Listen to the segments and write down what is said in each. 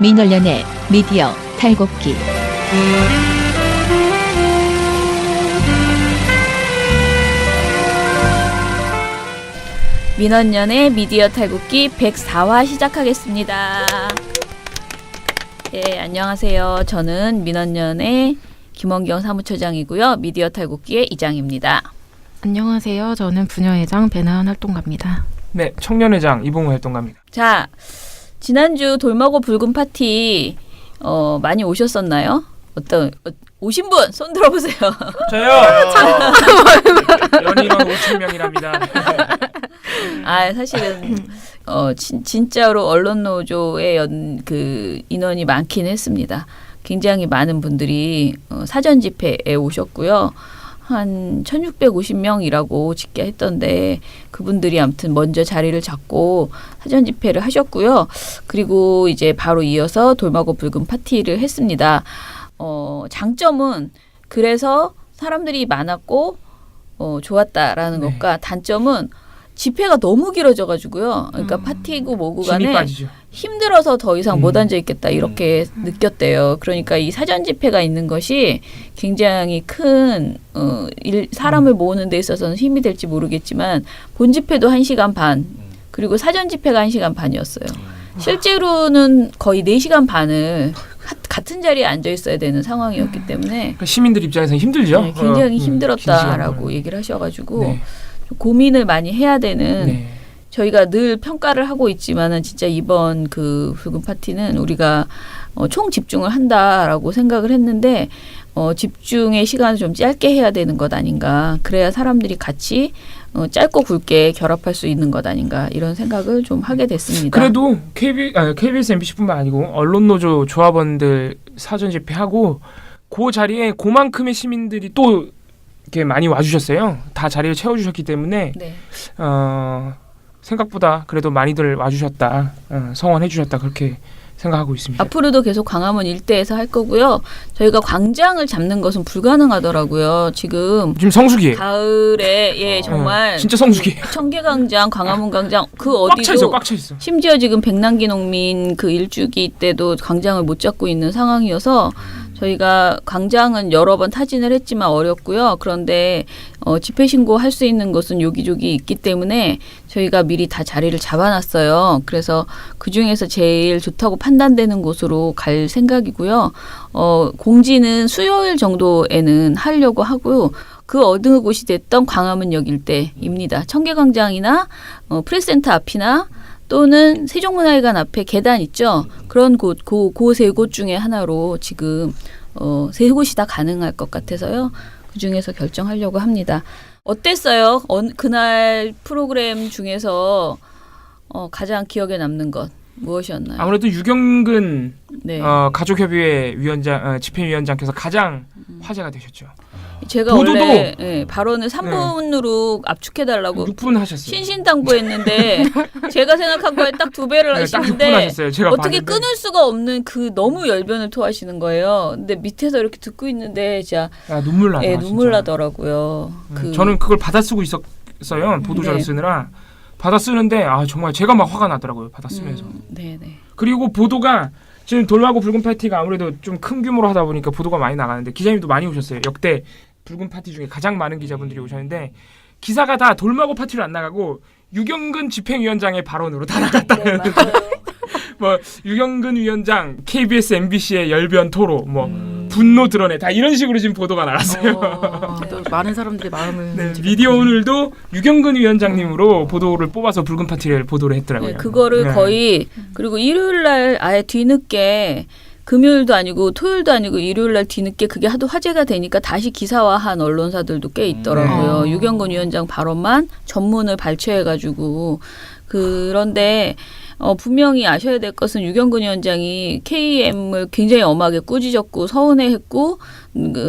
민원련의 미디어 탈곡기. 민원연의 미디어 탈곡기 104화 시작하겠습니다. 예, 안녕하세요. 저는 민원연의 김원경 사무처장이고요. 미디어 탈곡기의 이장입니다. 안녕하세요. 저는 부녀회장 배나은 활동가입니다. 네, 청년회장 이봉우 활동가입니다. 자, 지난주 돌마고 붉은 파티 많이 오셨었나요? 오신 분 손 들어보세요. 저요. 연인원 5,000명이랍니다. 아, 사실은 진짜로 언론 노조의 인원이 많긴 했습니다. 굉장히 많은 분들이 사전 집회에 오셨고요. 한 1,650명이라고 집계했던데 그분들이 아무튼 먼저 자리를 잡고 사전 집회를 하셨고요. 그리고 이제 바로 이어서 돌마고 붉은 파티를 했습니다. 장점은 그래서 사람들이 많았고 좋았다라는 것과 단점은 집회가 너무 길어져가지고요. 그러니까 파티고 뭐고 간에 힘들어서 더 이상 못 앉아 있겠다 이렇게 느꼈대요. 그러니까 이 사전 집회가 있는 것이 굉장히 큰 사람을 모으는 데 있어서는 힘이 될지 모르겠지만 본 집회도 1시간 반 그리고 사전 집회가 1시간 반이었어요. 실제로는 거의 4시간 반을 같은 자리에 앉아 있어야 되는 상황이었기 때문에 그러니까 시민들 입장에서는 힘들죠. 네, 굉장히 힘들었다라고 얘기를 하셔가지고 네. 고민을 많이 해야 되는 네. 저희가 늘 평가를 하고 있지만은 진짜 이번 그 붉은 파티는 우리가 총 집중을 한다라고 생각을 했는데 집중의 시간을 좀 짧게 해야 되는 것 아닌가. 그래야 사람들이 같이 짧고 굵게 결합할 수 있는 것 아닌가 이런 생각을 좀 하게 됐습니다. 그래도 KBS, MBC뿐만 아니고 언론노조 조합원들 사전 집회하고 그 자리에 그만큼의 시민들이 또 이렇게 많이 와주셨어요. 다 자리를 채워주셨기 때문에 네. 생각보다 그래도 많이들 와주셨다, 성원해주셨다 그렇게 생각하고 있습니다. 앞으로도 계속 광화문 일대에서 할 거고요. 저희가 광장을 잡는 것은 불가능하더라고요. 지금 성수기에 가을에 정말 진짜 성수기. 청계광장, 광화문광장 그 어디도 꽉 차 있어. 심지어 지금 백남기 농민 그 일주기 때도 광장을 못 잡고 있는 상황이어서 저희가 광장은 여러 번 타진을 했지만 어렵고요. 그런데 집회 신고할 수 있는 곳은 여기저기 있기 때문에 저희가 미리 다 자리를 잡아놨어요. 그래서 그중에서 제일 좋다고 판단되는 곳으로 갈 생각이고요. 공지는 수요일 정도에는 하려고 하고요. 그 어느 곳이 됐던 광화문역 일대입니다. 청계광장이나 프레스센터 앞이나 또는 세종문화회관 앞에 계단 있죠. 그런 곳, 그 세 곳 중에 하나로 지금 세 곳이 다 가능할 것 같아서요. 그 중에서 결정하려고 합니다. 어땠어요? 그날 프로그램 중에서 가장 기억에 남는 것 무엇이었나요? 아무래도 유경근 네. 가족협의회 위원장, 집행위원장께서 가장 화제가 되셨죠. 제가 원래 발언을 3분으로 압축해달라고 6분 하셨어요. 신신당부했는데 제가 생각한 거에 딱 2배를 하시는데 제가 어떻게 봤는데. 끊을 수가 없는 그 너무 열변을 토하시는 거예요. 근데 밑에서 이렇게 듣고 있는데 진짜 눈물 나더라고요. 눈물 나더라고요. 저는 그걸 받아 쓰고 있었어요. 보도자료 쓰느라. 받아 쓰는데 정말 제가 막 화가 나더라고요. 받아 쓰면서. 네네. 그리고 보도가 지금 돌마고 붉은 파티가 아무래도 좀 큰 규모로 하다 보니까 보도가 많이 나가는데 기자님도 많이 오셨어요. 역대 붉은 파티 중에 가장 많은 기자분들이 오셨는데 기사가 다 돌마고 파티로 안 나가고 유경근 집행위원장의 발언으로 다 나갔다는. 네, 뭐 유경근 위원장 KBS, MBC의 열변 토로 분노 드러내 다 이런 식으로 지금 보도가 나갔어요. 많은 사람들이 마음을 네, 미디어 오늘도 유경근 위원장님으로 보도를 뽑아서 붉은 파티를 보도를 했더라고요. 네, 그거를 거의 그리고 일요일 날 아예 뒤늦게 금요일도 아니고 토요일도 아니고 일요일 날 뒤늦게 그게 하도 화제가 되니까 다시 기사화한 언론사들도 꽤 있더라고요. 유경근 위원장 발언만 전문을 발췌해가지고 그런데 분명히 아셔야 될 것은 유경근 위원장이 KM을 굉장히 엄하게 꾸짖었고 서운해했고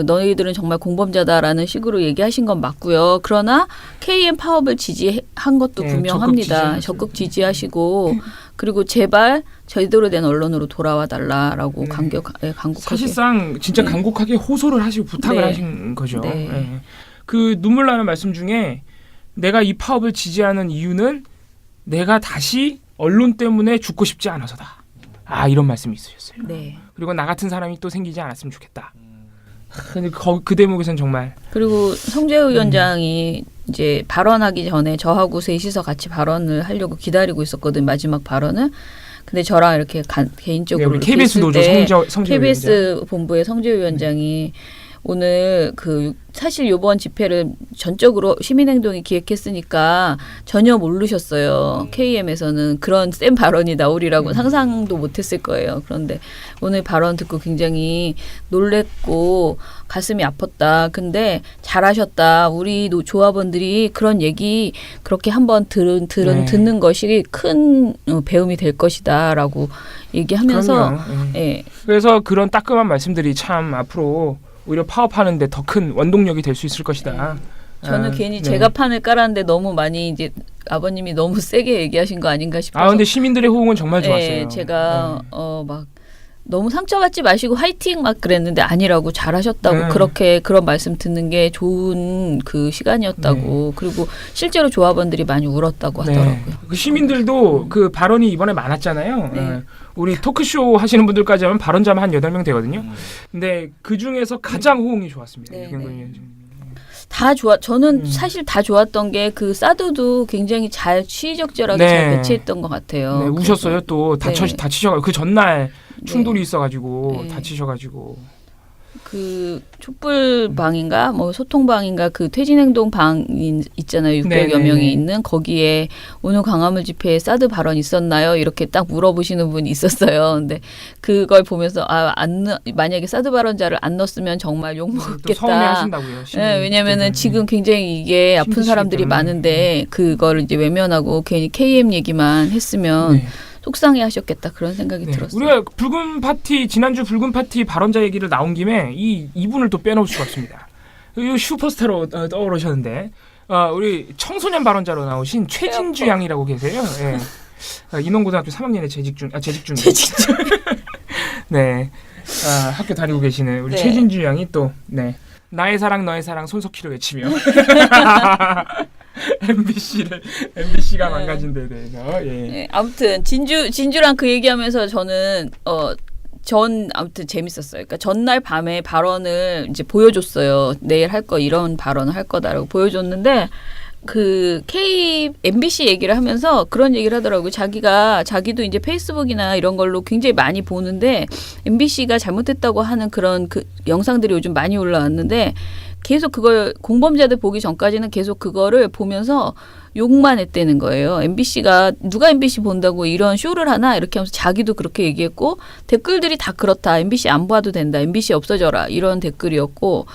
너희들은 정말 공범자다라는 식으로 얘기하신 건 맞고요. 그러나 KM 파업을 지지한 것도 분명합니다. 적극 지지하시고 그리고 제발 제대로 된 언론으로 돌아와 달라라고 간곡하게. 사실상 진짜 간곡하게 호소를 하시고 부탁을 하신 거죠. 네. 그 눈물 나는 말씀 중에 내가 이 파업을 지지하는 이유는 내가 다시 언론 때문에 죽고 싶지 않아서다. 이런 말씀이 있으셨어요. 네. 그리고 나 같은 사람이 또 생기지 않았으면 좋겠다. 근데 그 대목에선 정말 그리고 성재우 위원장이 이제 발언하기 전에 저하고 셋이서 같이 발언을 하려고 기다리고 있었거든, 마지막 발언을. 근데 저랑 이렇게 개인적으로 우리 이렇게 KBS 있을 노조 때 성재우 KBS 위원장. 본부의 성재우 위원장이 오늘 사실 이번 집회를 전적으로 시민행동이 기획했으니까 전혀 모르셨어요. KM에서는 그런 센 발언이 나오리라고 상상도 못했을 거예요. 그런데 오늘 발언 듣고 굉장히 놀랬고 가슴이 아팠다. 근데 잘하셨다. 우리 조합원들이 그런 얘기 그렇게 한번 듣는 것이 큰 배움이 될 것이다라고 얘기하면서 예. 그래서 그런 따끔한 말씀들이 참 앞으로 오히려 파업하는데 더 큰 원동력이 될 수 있을 것이다. 저는 괜히 제가 판을 깔았는데 너무 많이 이제 아버님이 너무 세게 얘기하신 거 아닌가 싶어서. 근데 시민들의 호응은 정말 좋았어요. 네, 제가 막 너무 상처받지 마시고 화이팅 막 그랬는데 아니라고 잘하셨다고 그런 말씀 듣는 게 좋은 그 시간이었다고. 그리고 실제로 조합원들이 많이 울었다고 하더라고요. 그 시민들도 그 발언이 이번에 많았잖아요. 우리 토크쇼 하시는 분들까지 하면 발언자만 한 8명 되거든요. 근데 그중에서 가장 호응이 좋았습니다. 다 저는 사실 다 좋았던 게 그 사드도 굉장히 잘 시의적절하게 잘 배치했던 것 같아요. 네, 우셨어요. 또 다치셔가지고 그 전날 충돌이 네. 있어가지고 다치셔가지고 그 촛불방인가 뭐 소통방인가 그 퇴진행동 방 있잖아요. 600여 명이 있는 거기에 오늘 광화문 집회에 사드 발언 있었나요? 이렇게 딱 물어보시는 분이 있었어요. 근데 그걸 보면서 만약에 사드 발언자를 안 넣었으면 정말 욕 먹겠다. 서운해하신다고요. 네, 왜냐면은 지금 굉장히 이게 아픈 사람들이 많은데 그거를 이제 외면하고 괜히 KM 얘기만 했으면 속상해하셨겠다 그런 생각이 들었어요. 우리가 지난주 붉은 파티 발언자 얘기를 나온 김에 이분을 또 빼놓을 수가 없습니다. 이 슈퍼스타로 떠오르셨는데 우리 청소년 발언자로 나오신 최진주 양이라고 계세요. 인원고등학교 3학년에 재직 중. 네, 학교 다니고 계시는 우리 최진주 양이 또 나의 사랑 너의 사랑 손석희를 외치며 MBC가 망가진 데 대해서 아무튼 진주랑 그 얘기하면서 저는 아무튼 재밌었어요. 그러니까 전날 밤에 발언을 이제 보여줬어요. 내일 할 거 이런 발언을 할 거다라고 보여줬는데 그 MBC 얘기를 하면서 그런 얘기를 하더라고요. 자기도 이제 페이스북이나 이런 걸로 굉장히 많이 보는데 MBC가 잘못했다고 하는 그런 그 영상들이 요즘 많이 올라왔는데 계속 그걸 공범자들 보기 전까지는 계속 그거를 보면서 욕만 했다는 거예요. MBC가 누가 MBC 본다고 이런 쇼를 하나 이렇게 하면서 자기도 그렇게 얘기했고 댓글들이 다 그렇다. MBC 안 봐도 된다. MBC 없어져라. 이런 댓글이었고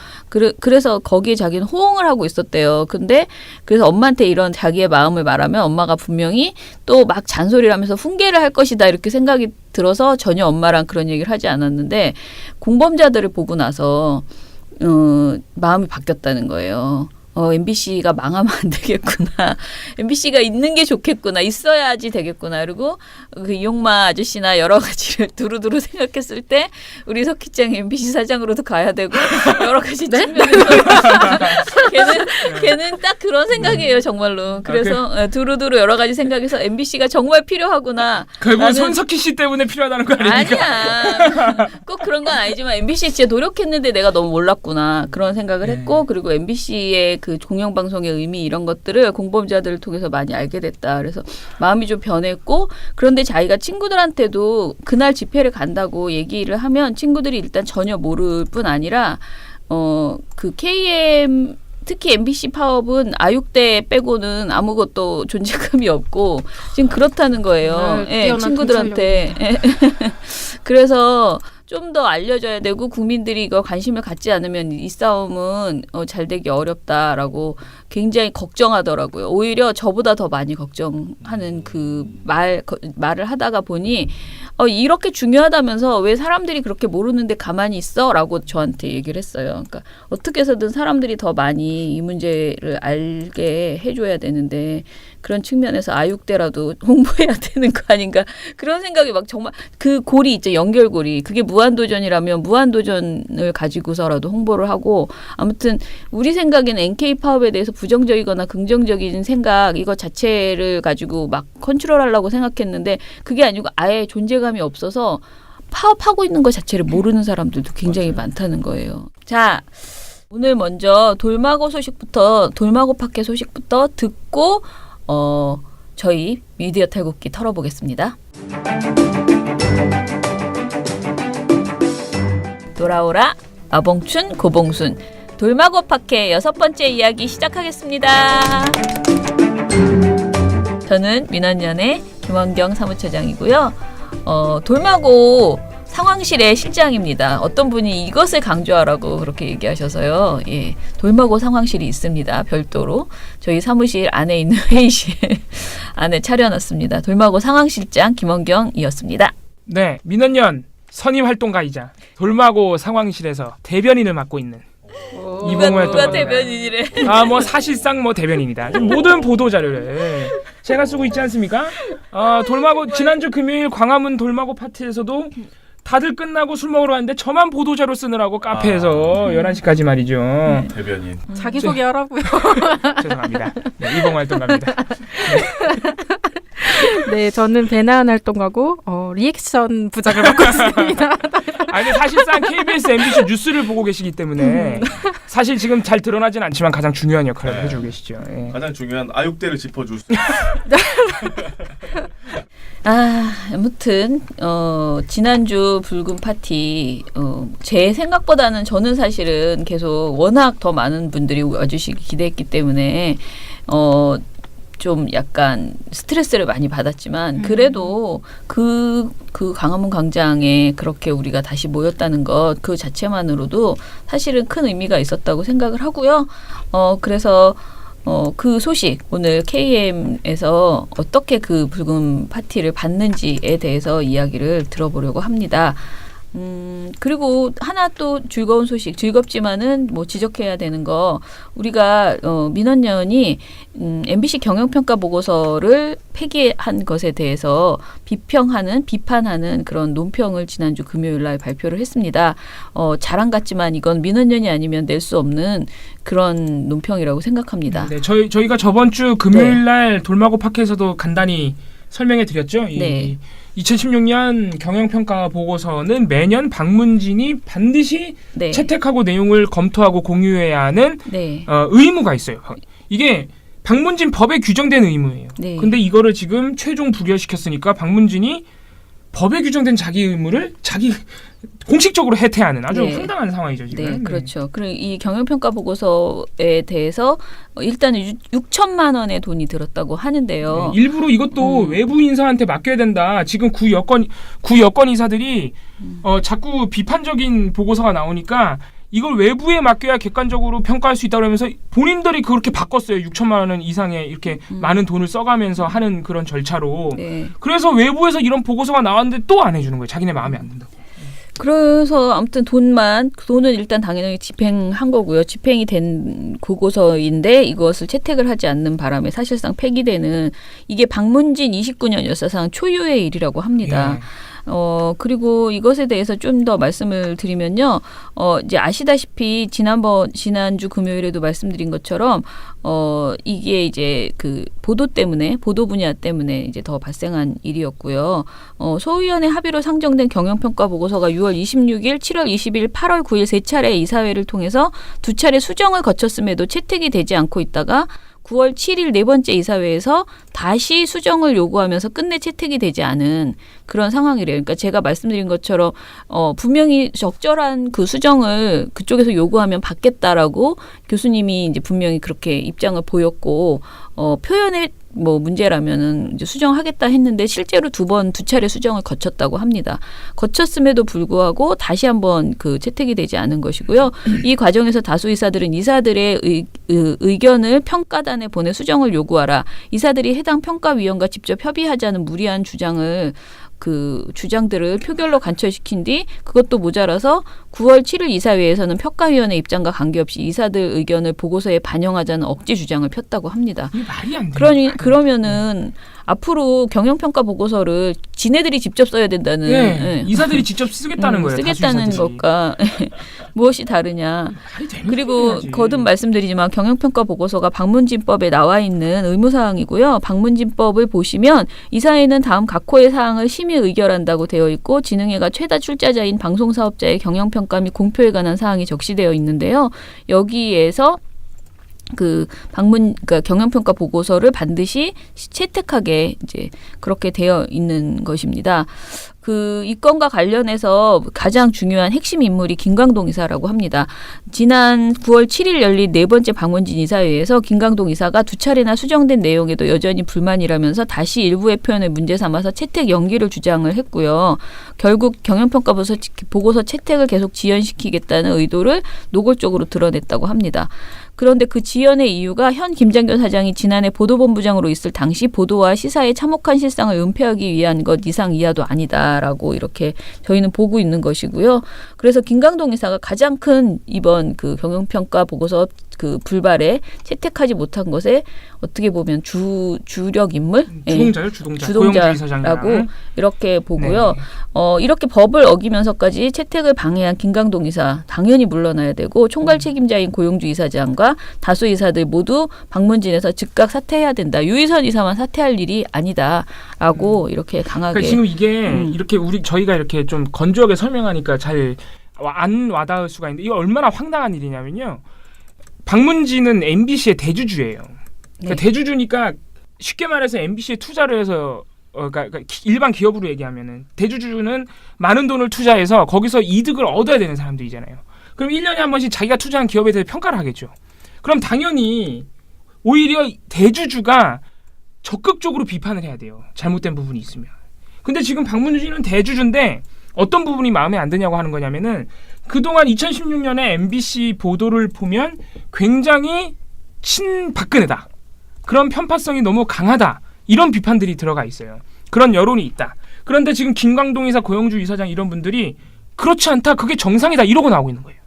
그래서 거기에 자기는 호응을 하고 있었대요. 근데 그래서 엄마한테 이런 자기의 마음을 말하면 엄마가 분명히 또 막 잔소리를 하면서 훈계를 할 것이다. 이렇게 생각이 들어서 전혀 엄마랑 그런 얘기를 하지 않았는데 공범자들을 보고 나서 마음이 바뀌었다는 거예요. MBC가 망하면 안 되겠구나. MBC가 있는 게 좋겠구나. 있어야지 되겠구나. 그리고 그 이용마 아저씨나 여러 가지를 두루두루 생각했을 때 우리 석희짱이 MBC 사장으로도 가야 되고 여러 가지 측면에서 걔는 딱 그런 생각이에요. 정말로. 그래서 두루두루 여러 가지 생각해서 MBC가 정말 필요하구나. 결국 손석희 씨 때문에 필요하다는 거 아닙니까? 아니야. 꼭 그런 건 아니지만 MBC 진짜 노력했는데 내가 너무 몰랐구나. 그런 생각을 했고 그리고 MBC의 그 공영방송의 의미 이런 것들을 공범자들을 통해서 많이 알게 됐다. 그래서 마음이 좀 변했고 그런데 자기가 친구들한테도 그날 집회를 간다고 얘기를 하면 친구들이 일단 전혀 모를 뿐 아니라 그 KM 특히 MBC 파업은 아육대 빼고는 아무것도 존재감이 없고 지금 그렇다는 거예요. 친구들한테. 그래서 좀 더 알려져야 되고 국민들이 이거 관심을 갖지 않으면 이 싸움은 잘 되기 어렵다라고 굉장히 걱정하더라고요. 오히려 저보다 더 많이 걱정하는 그 말을 하다가 보니 이렇게 중요하다면서 왜 사람들이 그렇게 모르는데 가만히 있어? 라고 저한테 얘기를 했어요. 그러니까 어떻게 해서든 사람들이 더 많이 이 문제를 알게 해줘야 되는데 그런 측면에서 아육대라도 홍보해야 되는 거 아닌가 그런 생각이 막 정말 그 고리 있죠. 연결고리. 그게 무한도전이라면 무한도전을 가지고서라도 홍보를 하고 아무튼 우리 생각에는 NK 파업에 대해서 부정적이거나 긍정적인 생각 이거 자체를 가지고 막 컨트롤하려고 생각했는데 그게 아니고 아예 존재감이 없어서 파업하고 있는 것 자체를 모르는 사람들도 굉장히 많다는 거예요. 자, 오늘 먼저 돌마고 팟캐 소식부터 듣고 저희 미디어 탈곡기 털어보겠습니다. 돌아오라 아봉춘 고봉순 돌마고 팟캐 6번째 이야기 시작하겠습니다. 저는 민원연의 김원경 사무처장이고요. 돌마고 상황실의 실장입니다. 어떤 분이 이것을 강조하라고 그렇게 얘기하셔서요. 예, 돌마고 상황실이 있습니다. 별도로 저희 사무실 안에 있는 회의실 안에 차려놨습니다. 돌마고 상황실장 김원경이었습니다. 네, 민원연 선임 활동가이자 돌마고 상황실에서 대변인을 맡고 있는 이봉호였던 누가 겁니다. 대변인이래? 뭐 사실상 뭐 대변인이다. 모든 보도 자료를 제가 쓰고 있지 않습니까? 돌마고 지난주 금요일 광화문 돌마고 파티에서도 다들 끝나고 술 먹으러 왔는데 저만 보도 자료 쓰느라고 카페에서 11시까지 말이죠. 대변인. 자기소개 하라고요. 죄송합니다. 네, 이봉호 활동가입니다. 네, 저는 배나은 활동가고 리액션 부장을 맡고 있습니다. 아니 사실상 KBS, MBC 뉴스를 보고 계시기 때문에 사실 지금 잘 드러나진 않지만 가장 중요한 역할을 해주고 계시죠. 예. 가장 중요한 아육대를 짚어줄 수. 아무튼 지난주 붉은 파티 제 생각보다는 저는 사실은 계속 워낙 더 많은 분들이 와주시기 기대했기 때문에 좀 약간 스트레스를 많이 받았지만 그래도 그 광화문 광장에 그렇게 우리가 다시 모였다는 것 그 자체만으로도 사실은 큰 의미가 있었다고 생각을 하고요. 그래서 그 소식 오늘 KM에서 어떻게 그 붉은 파티를 받는지에 대해서 이야기를 들어보려고 합니다. 그리고 하나 또 즐거운 소식, 즐겁지만은 뭐 지적해야 되는 거 우리가 민원연이 MBC 경영평가 보고서를 폐기한 것에 대해서 비판하는 그런 논평을 지난주 금요일 날 발표를 했습니다. 자랑 같지만 이건 민원연이 아니면 낼 수 없는 그런 논평이라고 생각합니다. 네, 저희가 저번 주 금요일 날 돌마고 파크에서도 간단히 설명해 드렸죠. 네. 2016년 경영평가 보고서는 매년 방문진이 반드시 네. 채택하고 내용을 검토하고 공유해야 하는 네. 의무가 있어요. 이게 방문진 법에 규정된 의무예요. 네. 근데 이거를 지금 최종 부결시켰으니까 방문진이 법에 규정된 자기 의무를 공식적으로 해태하는 아주 네. 황당한 상황이죠 지금. 네, 그렇죠. 그리고 이 경영평가 보고서에 대해서 일단은 6천만 원의 돈이 들었다고 하는데요. 네, 일부러 이것도 외부 인사한테 맡겨야 된다. 지금 구 여권 이사들이 자꾸 비판적인 보고서가 나오니까 이걸 외부에 맡겨야 객관적으로 평가할 수 있다 그러면서 본인들이 그렇게 바꿨어요. 6천만 원 이상의 이렇게 많은 돈을 써가면서 하는 그런 절차로. 네. 그래서 외부에서 이런 보고서가 나왔는데 또 안 해주는 거예요. 자기네 마음에 안 든다고. 그래서 아무튼 돈은 일단 당연히 집행한 거고요. 집행이 된 보고서인데 이것을 채택을 하지 않는 바람에 사실상 폐기되는 이게 방문진 29년 역사상 초유의 일이라고 합니다. 예. 그리고 이것에 대해서 좀 더 말씀을 드리면요. 이제 아시다시피 지난주 금요일에도 말씀드린 것처럼 이게 이제 그 보도 분야 때문에 이제 더 발생한 일이었고요. 소위원회 합의로 상정된 경영평가 보고서가 6월 26일, 7월 20일, 8월 9일 세 차례 이사회를 통해서 두 차례 수정을 거쳤음에도 채택이 되지 않고 있다가 9월 7일 네 번째 이사회에서 다시 수정을 요구하면서 끝내 채택이 되지 않은 그런 상황이래요. 그러니까 제가 말씀드린 것처럼 분명히 적절한 그 수정을 그쪽에서 요구하면 받겠다라고 교수님이 이제 분명히 그렇게 입장을 보였고 표현에 뭐 문제라면은 이제 수정하겠다 했는데 실제로 두 차례 수정을 거쳤다고 합니다. 거쳤음에도 불구하고 다시 한번 그 채택이 되지 않은 것이고요. 이 과정에서 다수 이사들은 이사들의 의견을 평가단에 보내 수정을 요구하라. 이사들이 해당 평가위원과 직접 협의하자는 무리한 주장들을 표결로 관철시킨 뒤 그것도 모자라서 9월 7일 이사회에서는 평가위원회 입장과 관계없이 이사들 의견을 보고서에 반영하자는 억지 주장을 폈다고 합니다. 이게 말이 안 돼요. 그러면은 앞으로 경영평가 보고서를 지네들이 직접 써야 된다는 네. 이사들이 직접 쓰겠다는 거예요. 쓰겠다는 다수 이사들이. 것과 무엇이 다르냐. 말이 되는 그리고 소리야지. 거듭 말씀드리지만 경영평가 보고서가 방문진법에 나와 있는 의무사항이고요. 방문진법을 보시면 이사회는 다음 각 호의 사항을 심의 의결한다고 되어 있고 진흥회가 최다 출자자인 방송사업자의 경영평가 및 공표에 관한 사항이 적시되어 있는데요. 여기에서 그러니까 경영평가 보고서를 반드시 채택하게 이제 그렇게 되어 있는 것입니다. 이 건과 관련해서 가장 중요한 핵심 인물이 김광동 이사라고 합니다. 지난 9월 7일 열린 네 번째 방문진 이사회에서 김광동 이사가 두 차례나 수정된 내용에도 여전히 불만이라면서 다시 일부의 표현을 문제 삼아서 채택 연기를 주장을 했고요. 결국 경영평가 보고서 채택을 계속 지연시키겠다는 의도를 노골적으로 드러냈다고 합니다. 그런데 그 지연의 이유가 현 김장겸 사장이 지난해 보도본부장으로 있을 당시 보도와 시사에 참혹한 실상을 은폐하기 위한 것 이상 이하도 아니다라고 이렇게 저희는 보고 있는 것이고요. 그래서 김광동 이사가 가장 큰 이번 그 경영평가 보고서 그 불발에 채택하지 못한 것에 어떻게 보면 주력 인물? 주동자요, 주동자라고 이렇게 보고요. 네. 이렇게 법을 어기면서까지 채택을 방해한 김광동 이사 당연히 물러나야 되고 총괄 책임자인 고용주 이사장과 다수 이사들 모두 방문진에서 즉각 사퇴해야 된다. 유희선 이사만 사퇴할 일이 아니다라고 이렇게 강하게. 그러니까 지금 이게 이렇게 저희가 이렇게 좀 건조하게 설명하니까 잘 안 와닿을 수가 있는데 이거 얼마나 황당한 일이냐면요. 방문진은 MBC의 대주주예요. 그러니까 네. 대주주니까 쉽게 말해서 MBC에 투자를 해서 그러니까 일반 기업으로 얘기하면은 대주주는 많은 돈을 투자해서 거기서 이득을 얻어야 되는 사람들이잖아요. 그럼 1년에 한 번씩 자기가 투자한 기업에 대해 평가를 하겠죠. 그럼 당연히 오히려 대주주가 적극적으로 비판을 해야 돼요. 잘못된 부분이 있으면. 근데 지금 방문진은 대주주인데 어떤 부분이 마음에 안 드냐고 하는 거냐면은 그동안 2016년에 MBC 보도를 보면 굉장히 친박근혜다. 그런 편파성이 너무 강하다. 이런 비판들이 들어가 있어요. 그런 여론이 있다. 그런데 지금 김광동 이사, 고용주 이사장 이런 분들이 그렇지 않다. 그게 정상이다. 이러고 나오고 있는 거예요.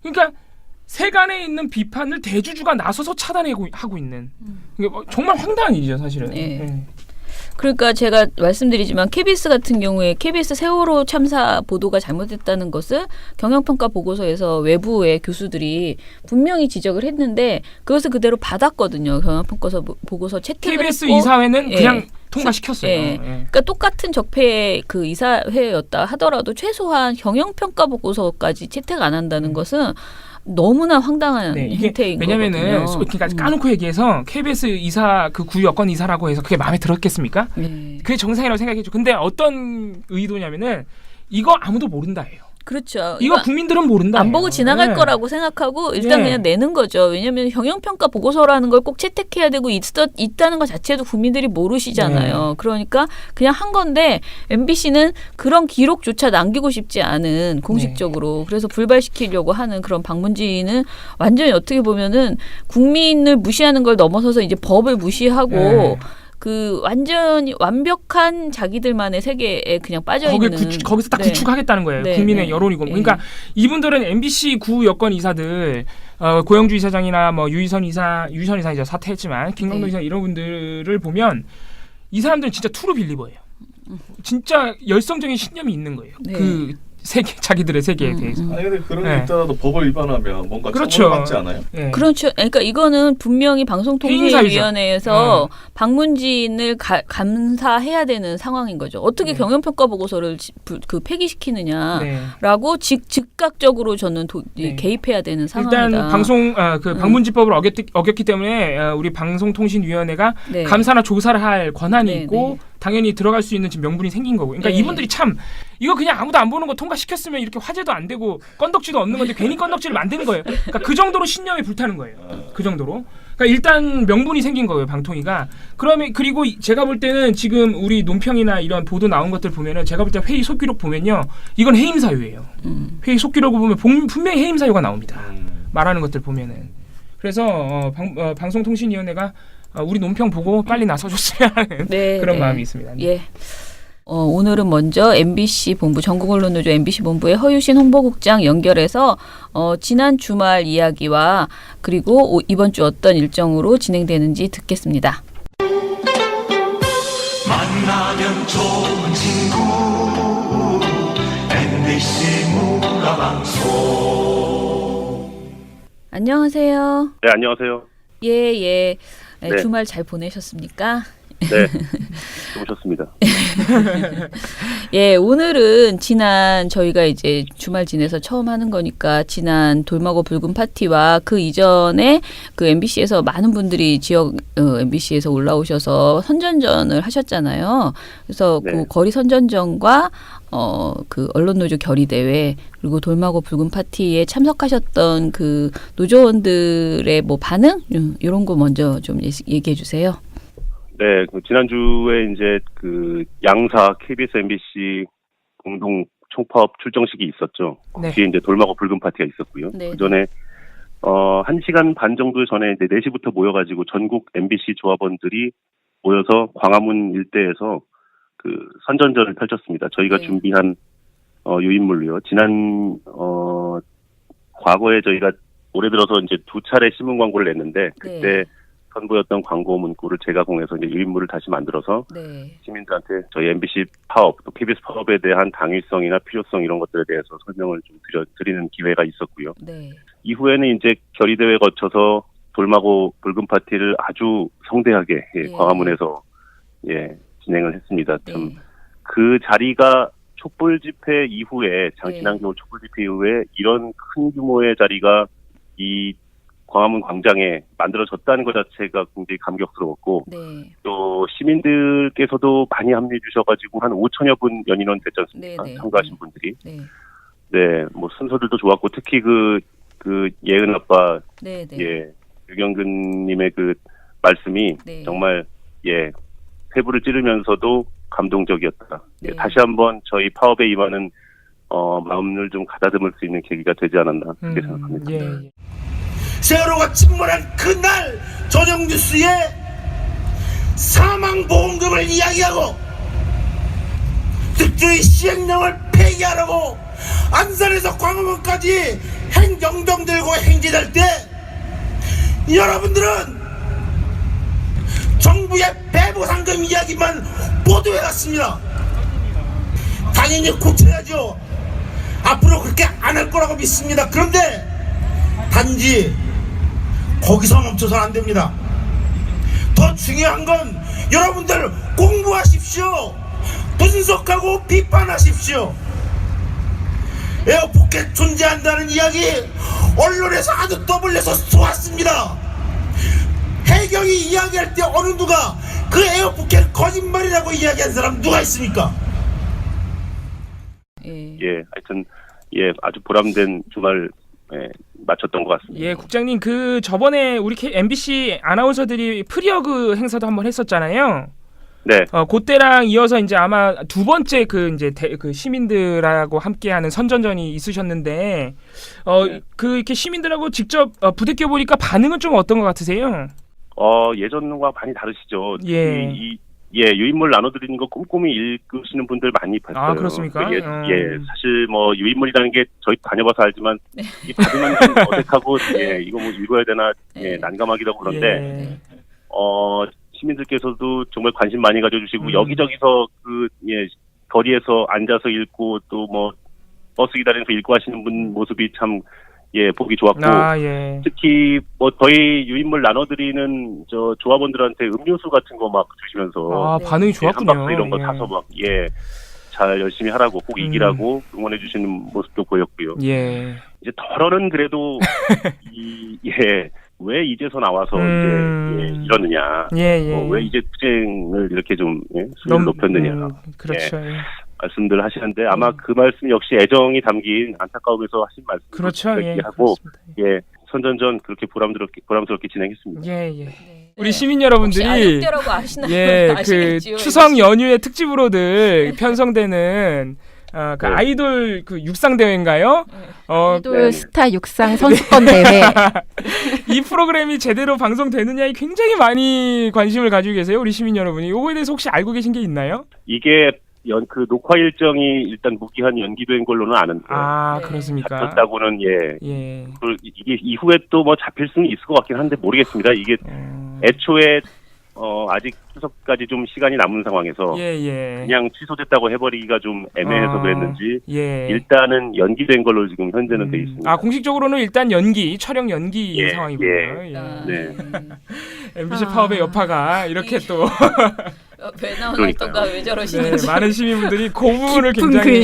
그러니까 세간에 있는 비판을 대주주가 나서서 차단하고 하고 있는. 이게 정말 황당한 일이죠, 사실은. 네. 네. 그러니까 제가 말씀드리지만 KBS 같은 경우에 KBS 세월호 참사 보도가 잘못됐다는 것을 경영평가 보고서에서 외부의 교수들이 분명히 지적을 했는데 그것을 그대로 받았거든요. 경영평가 보고서 채택을 KBS 했고. 이사회는 예. 그냥 통과시켰어요. 예. 예. 그러니까 똑같은 적폐의 그 이사회였다 하더라도 최소한 경영평가 보고서까지 채택 안 한다는 것은 너무나 황당한 네, 이게 행태인 왜냐면은 거거든요. 그러니까 까놓고 얘기해서 KBS 이사 그 구 여건 이사라고 해서 그게 마음에 들었겠습니까? 네. 그게 정상이라고 생각했죠. 근데 어떤 의도냐면은 이거 아무도 모른다예요. 그렇죠. 이거 국민들은 모른다. 안 보고 지나갈 네. 거라고 생각하고 일단 네. 그냥 내는 거죠. 왜냐하면 경영평가 보고서라는 걸 꼭 채택해야 되고 있다는 것 자체도 국민들이 모르시잖아요. 네. 그러니까 그냥 한 건데 MBC는 그런 기록조차 남기고 싶지 않은 공식적으로 네. 그래서 불발시키려고 하는 그런 방문진은 완전히 어떻게 보면은 국민을 무시하는 걸 넘어서서 이제 법을 무시하고 네. 그 완전히 완벽한 자기들만의 세계에 그냥 빠져 있는 거기서 딱 네. 구축하겠다는 거예요. 네, 국민의 네. 여론이고. 네. 그러니까 이분들은 MBC 구 여건 이사들 고영주 이사장이나 뭐 유희선 이사이죠. 사퇴했지만 김광동 네. 이사 이런 분들을 보면 이 사람들은 진짜 트루 빌리버예요. 진짜 열성적인 신념이 있는 거예요. 네. 그 세계 자기들의 세계에 대해서. 아니 근데 그런 네. 게 있더라도 법을 위반하면 뭔가 그렇죠. 처벌을 받지 않아요? 네. 그렇죠. 그러니까 이거는 분명히 방송통신위원회에서 해임사유죠. 방문진을 감사해야 되는 상황인 거죠. 어떻게 네. 경영평가 보고서를 폐기시키느냐라고 네. 즉각적으로 저는 네. 개입해야 되는 상황이다. 일단 방문지법을 어겼기 때문에 우리 방송통신위원회가 네. 감사나 조사를 할 권한이 네, 있고 네. 당연히 들어갈 수 있는 지금 명분이 생긴 거고. 그러니까 네. 이분들이 참 이거 그냥 아무도 안 보는 거 통과시켰으면 이렇게 화제도 안 되고 건덕지도 없는 건데 괜히 건덕지를 만드는 거예요. 그러니까 그 정도로 신념이 불타는 거예요. 그 정도로. 그러니까 일단 명분이 생긴 거예요, 방통위가. 그리고 제가 볼 때는 지금 우리 논평이나 이런 보도 나온 것들 보면은 제가 볼 때 회의 속기록 보면요, 이건 해임 사유예요. 회의 속기록을 보면 분명히 해임 사유가 나옵니다. 말하는 것들 보면은. 그래서 방송통신위원회가 우리 논평 보고 빨리 나서줬으면 하는 네, 그런 네. 마음이 있습니다. 예. 오늘은 먼저 MBC 본부 전국언론노조 MBC 본부의 허유신 홍보국장 연결해서 지난 주말 이야기와 그리고 이번 주 어떤 일정으로 진행되는지 듣겠습니다. 만나면 좋은 친구 MBC 문화방송. 안녕하세요. 네, 안녕하세요. 예. 네. 주말 잘 보내셨습니까? 네, 좋으셨습니다. 예, 오늘은 지난 저희가 이제 주말 지내서 처음 하는 거니까 지난 돌마고 붉은 파티와 그 이전에 그 MBC에서 많은 분들이 지역 MBC에서 올라오셔서 선전전을 하셨잖아요. 그래서 네. 그 거리 선전전과 그 언론노조 결의대회 그리고 돌마고 붉은 파티에 참석하셨던 그 노조원들의 뭐 반응 이런 거 먼저 좀 얘기해 주세요. 네, 지난주에 이제 그 양사 KBS MBC 공동 총파업 출정식이 있었죠. 네. 뒤에 이제 돌마고 붉은 파티가 있었고요. 네. 그 전에 1시간 반 정도 전에 이제 4시부터 모여가지고 전국 MBC 조합원들이 모여서 광화문 일대에서 그 선전전을 펼쳤습니다. 저희가 네. 준비한 유인물로요. 지난 과거에 저희가 올해 들어서 이제 2차례 신문 광고를 냈는데 그때 네. 선보였던 광고 문구를 제가공해서 이제 유인물을 다시 만들어서 네. 시민들한테 저희 MBC 파업, 또 KBS 파업에 대한 당위성이나 필요성 이런 것들에 대해서 설명을 좀 드리는 기회가 있었고요. 네. 이후에는 이제 결의대회 거쳐서 돌마고 붉은 파티를 아주 성대하게 네. 광화문에서 진행을 했습니다. 참 네. 그 자리가 촛불 집회 이후에 네. 지난 겨울 촛불 집회 이후에 이런 큰 규모의 자리가 이 광화문 광장에 만들어졌다는 것 자체가 굉장히 감격스러웠고 네. 또 시민들께서도 많이 합류해 주셔가지고 한 5천여 분 연인원 됐지 않습니까? 네. 참가하신 분들이. 네. 네, 뭐 순서들도 좋았고 특히 그 예은 아빠 네. 네. 유경근님의 그 말씀이 네. 정말 폐부를 찌르면서도 감동적이었다. 네. 다시 한번 저희 파업에 임하는 마음을 좀 가다듬을 수 있는 계기가 되지 않았나 그렇게 생각합니다. 예. 세월호가 침몰한 그날 저녁 뉴스에 사망보험금을 이야기하고 특조위 시행령을 폐기하라고 안산에서 광화문까지 행정병 들고 행진할 때 여러분들은 정부의 배보상금 이야기만 보도해왔습니다. 당연히 고쳐야죠. 앞으로 그렇게 안 할 거라고 믿습니다. 그런데 단지 거기서 멈춰서는 안 됩니다. 더 중요한 건 여러분들 공부하십시오. 분석하고 비판하십시오. 에어포켓 존재한다는 이야기 언론에서 아주 떠벌려서 쏘았습니다. 해경이 이야기할 때 어느 누가 그 에어포켓 거짓말이라고 이야기한 사람 누가 있습니까? 하여튼 아주 보람된 주말 마쳤던 것 같습니다. 예, 국장님 그 저번에 우리 MBC 아나운서들이 프리어그 행사도 한번 했었잖아요. 네. 그때랑 이어서 이제 아마 두 번째 그 시민들하고 함께하는 선전전이 있으셨는데 그 이렇게 시민들하고 직접 부대껴 보니까 반응은 좀 어떤 것 같으세요? 예전과 많이 다르시죠. 예. 유인물 나눠드리는 거 꼼꼼히 읽으시는 분들 많이 봤어요. 아, 그렇습니까? 사실 뭐 유인물이라는 게 저희 다녀봐서 알지만 이 받으면 좀 어색하고 이거 뭐 읽어야 되나 난감하기도 하고 그런데 시민들께서도 정말 관심 많이 가져주시고 여기저기서 거리에서 앉아서 읽고 또 뭐 버스 기다리면서 읽고 하시는 분 모습이 참 보기 좋았고 특히 뭐 저희 유인물 나눠드리는 저 조합원들한테 음료수 같은 거 막 주시면서 반응이 좋았군요. 한박스 이런 거 사서 막 잘 열심히 하라고 꼭 이기라고 응원해 주시는 모습도 보였고요. 이제 덜어는 그래도 왜 이제서 나와서 이제 이러느냐, 왜 이제 투쟁을 이렇게 좀 수위를 높였느냐, 그렇죠. 말씀들 하시는데 아마 그 말씀 역시 애정이 담긴 안타까움에서 하신 말씀 그렇죠. 하고 선전전 그렇게 보람스럽게 진행했습니다. 우리 시민 여러분들이 그 추석 연휴의 특집으로들 편성되는 아이돌 그 육상 대회인가요? 아이돌 스타 육상 선수권 대회. 이 프로그램이 제대로 방송되느냐에 굉장히 많이 관심을 가지고 계세요, 우리 시민 여러분이. 이거에 대해서 혹시 알고 계신 게 있나요? 이게 그 녹화 일정이 일단 무기한 연기된 걸로는 아는데. 그렇습니까? 잡혔다고는 이게 이후에 또 뭐 잡힐 수는 있을 것 같긴 한데 모르겠습니다. 이게 애초에 아직 추석까지 좀 시간이 남은 상황에서 그냥 취소됐다고 해버리기가 좀 애매해서 그랬는지 일단은 연기된 걸로 지금 현재는 돼 있습니다. 아, 공식적으로는 일단 촬영 연기 상황이군요. 네. MBC 파업의 여파가 이렇게 또 배 나온 활동가 왜 저러시는지. 많은 시민분들이 그 부분을 굉장히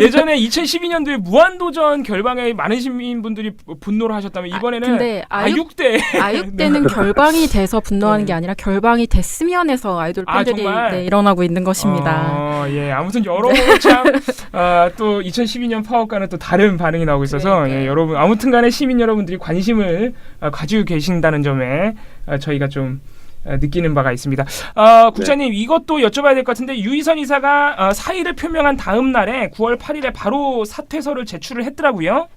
예전에 2012년도에 무한도전 결방에 많은 시민분들이 분노를 하셨다면 이번에는 근데 아육대는 결방이 돼서 분노하는 게 아니라 결방이 됐으면 해서 아이돌 팬들이 일어나고 있는 것입니다. 아무튼 여러분 참 또 2012년 파업과는 또 다른 반응이 나오고 있어서 여러분 아무튼간에 시민 여러분들이 관심을 가지고 계신다는 점에 저희가 좀 느끼는 바가 있습니다. 국장님 이것도 여쭤봐야 될 것 같은데 유희선 이사가 사의를 표명한 다음 날에 9월 8일에 바로 사퇴서를 제출을 했더라고요.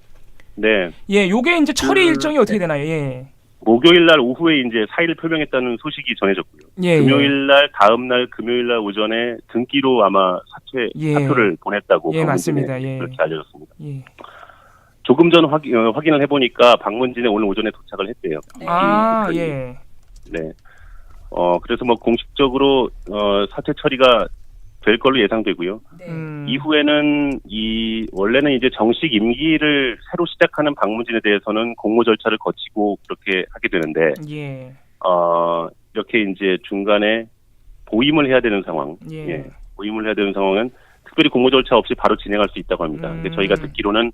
네. 요게 이제 처리 일정이 어떻게 되나요? 목요일 날 오후에 이제 사의를 표명했다는 소식이 전해졌고요. 금요일 날 다음 날 금요일 날 오전에 등기로 아마 사표를 보냈다고 맞습니다. 그렇게 알려졌습니다. 조금 전 확인을 해보니까 방문진에 오늘 오전에 도착을 했대요. 네. 그래서 뭐 공식적으로 사퇴 처리가 될 걸로 예상되고요. 이후에는 원래는 이제 정식 임기를 새로 시작하는 방문진에 대해서는 공모 절차를 거치고 그렇게 하게 되는데, 이렇게 이제 중간에 보임을 해야 되는 상황, 보임을 해야 되는 상황은 특별히 공모 절차 없이 바로 진행할 수 있다고 합니다. 근데 저희가 듣기로는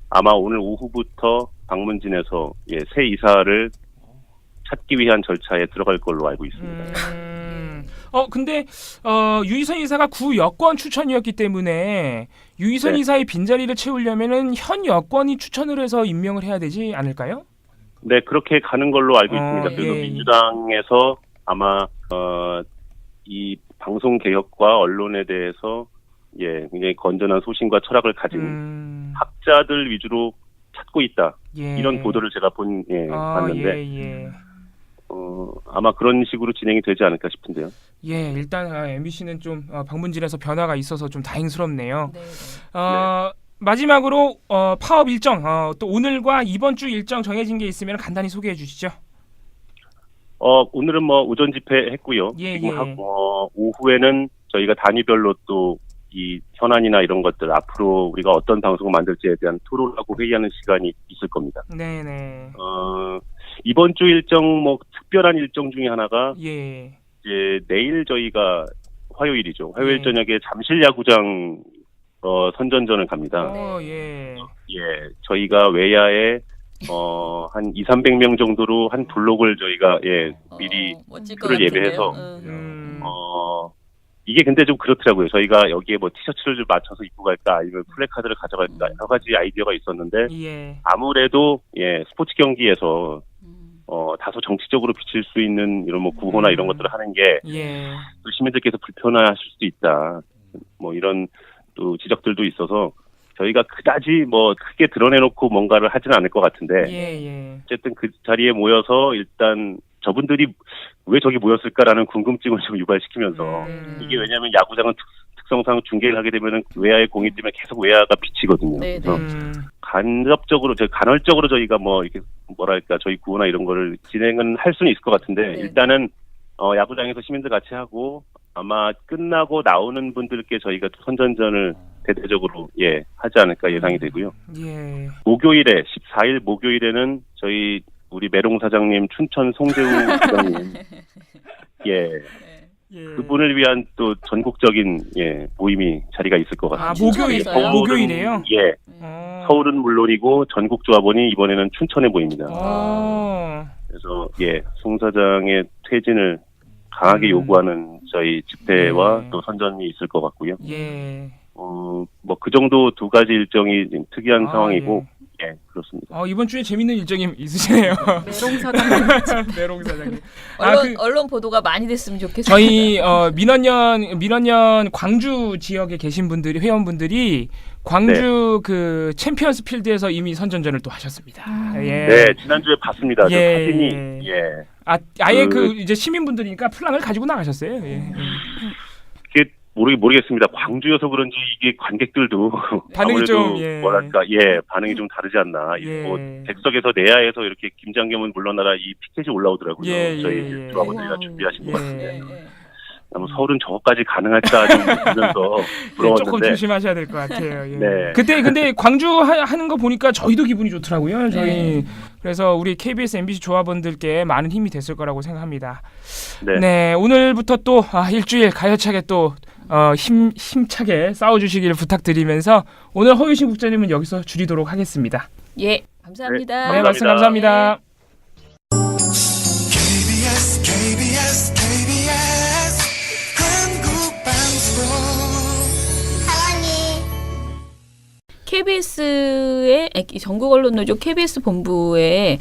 아마 오늘 오후부터 방문진에서 새 이사를 찾기 위한 절차에 들어갈 걸로 알고 있습니다. 근데 유희선 이사가 구 여권 추천이었기 때문에 유희선 이사의 빈자리를 채우려면은 현 여권이 추천을 해서 임명을 해야 되지 않을까요? 네, 그렇게 가는 걸로 알고 있습니다. 그래서 민주당에서 아마 이 방송 개혁과 언론에 대해서 굉장히 건전한 소신과 철학을 가진 학자들 위주로 찾고 있다. 이런 보도를 제가 봤는데. 아마 그런 식으로 진행이 되지 않을까 싶은데요. 일단 MBC는 좀 방문진에서 변화가 있어서 좀 다행스럽네요. 마지막으로 파업 일정, 또 오늘과 이번 주 일정 정해진 게 있으면 간단히 소개해 주시죠. 오늘은 뭐 오전 집회 했고요. 그리고 오후에는 저희가 단위별로 또 이 현안이나 이런 것들 앞으로 우리가 어떤 방송을 만들지에 대한 토론하고 회의하는 시간이 있을 겁니다. 네네. 이번 주 일정 뭐 특별한 일정 중에 하나가 이제 내일 저희가 화요일이죠. 화요일 저녁에 잠실 야구장 선전전을 갑니다. 저희가 외야에 한 200~300명 정도로 한 블록을 저희가 미리 표를 예배해서 이게 근데 좀 그렇더라고요. 저희가 여기에 뭐 티셔츠를 좀 맞춰서 입고 갈까 아니면 플래카드를 가져갈까 여러 가지 아이디어가 있었는데 아무래도 스포츠 경기에서 다소 정치적으로 비칠 수 있는 이런 뭐 구호나 이런 것들을 하는 게 또 시민들께서 불편하실 수도 있다. 뭐 이런 또 지적들도 있어서 저희가 그다지 뭐 크게 드러내놓고 뭔가를 하지는 않을 것 같은데 어쨌든 그 자리에 모여서 일단 저분들이 왜 저기 모였을까라는 궁금증을 좀 유발시키면서 이게 왜냐하면 야구장은 특성상 중계를 하게 되면은 외야의 공이 뜨면 계속 외야가 비치거든요. 그래서 간헐적으로 저희가 뭐 이렇게 뭐랄까 저희 구호나 이런 거를 진행은 할 수는 있을 것 같은데 일단은 야구장에서 시민들 같이 하고 아마 끝나고 나오는 분들께 저희가 선전전을 대대적으로 하지 않을까 예상이 되고요. 목요일에 14일 목요일에는 저희 우리 메롱 사장님, 춘천 송재우 사장님, 그분을 위한 또 전국적인 모임이 자리가 있을 것 같습니다. 목요일에요? 서울은 물론이고 전국 조합원이 이번에는 춘천에 모입니다. 그래서 송 사장의 퇴진을 강하게 요구하는 저희 집회와 또 선전이 있을 것 같고요. 뭐 그 정도 두 가지 일정이 특이한 상황이고. 그렇습니다. 이번 주에 재밌는 일정이 있으시네요. 메롱 사장님. 언론 보도가 많이 됐으면 좋겠어요. 저희 민원연 광주 지역에 계신 분들이 회원분들이 광주 그 챔피언스 필드에서 이미 선전전을 또 하셨습니다. 네, 지난주에 봤습니다. 사진이 아예 그 이제 시민분들이니까 플랑을 가지고 나가셨어요. 모르겠습니다. 광주여서 그런지 이게 관객들도 반응이 좀 뭐랄까 반응이 좀 다르지 않나. 뭐 객석에서 내야에서 이렇게 김장겸은 물러나라 이 피켓이 올라오더라고요. 저희 조합원들이가 준비하신 것 같은데. 서울은 저거까지 가능할까 좀 보면서 부러웠는데 조금 조심하셔야 될 것 같아요. 네. 그때 근데 광주 하는 거 보니까 저희도 기분이 좋더라고요. 그래서 우리 KBS MBC 조합원들께 많은 힘이 됐을 거라고 생각합니다. 네, 오늘부터 또 일주일 가열차게 또 힘차게 싸워주시기를 부탁드리면서 오늘 허유신 국장님은 여기서 줄이도록 하겠습니다. 예, 감사합니다. 네, 말씀 감사합니다. KBS의 전국 언론노조 KBS 본부에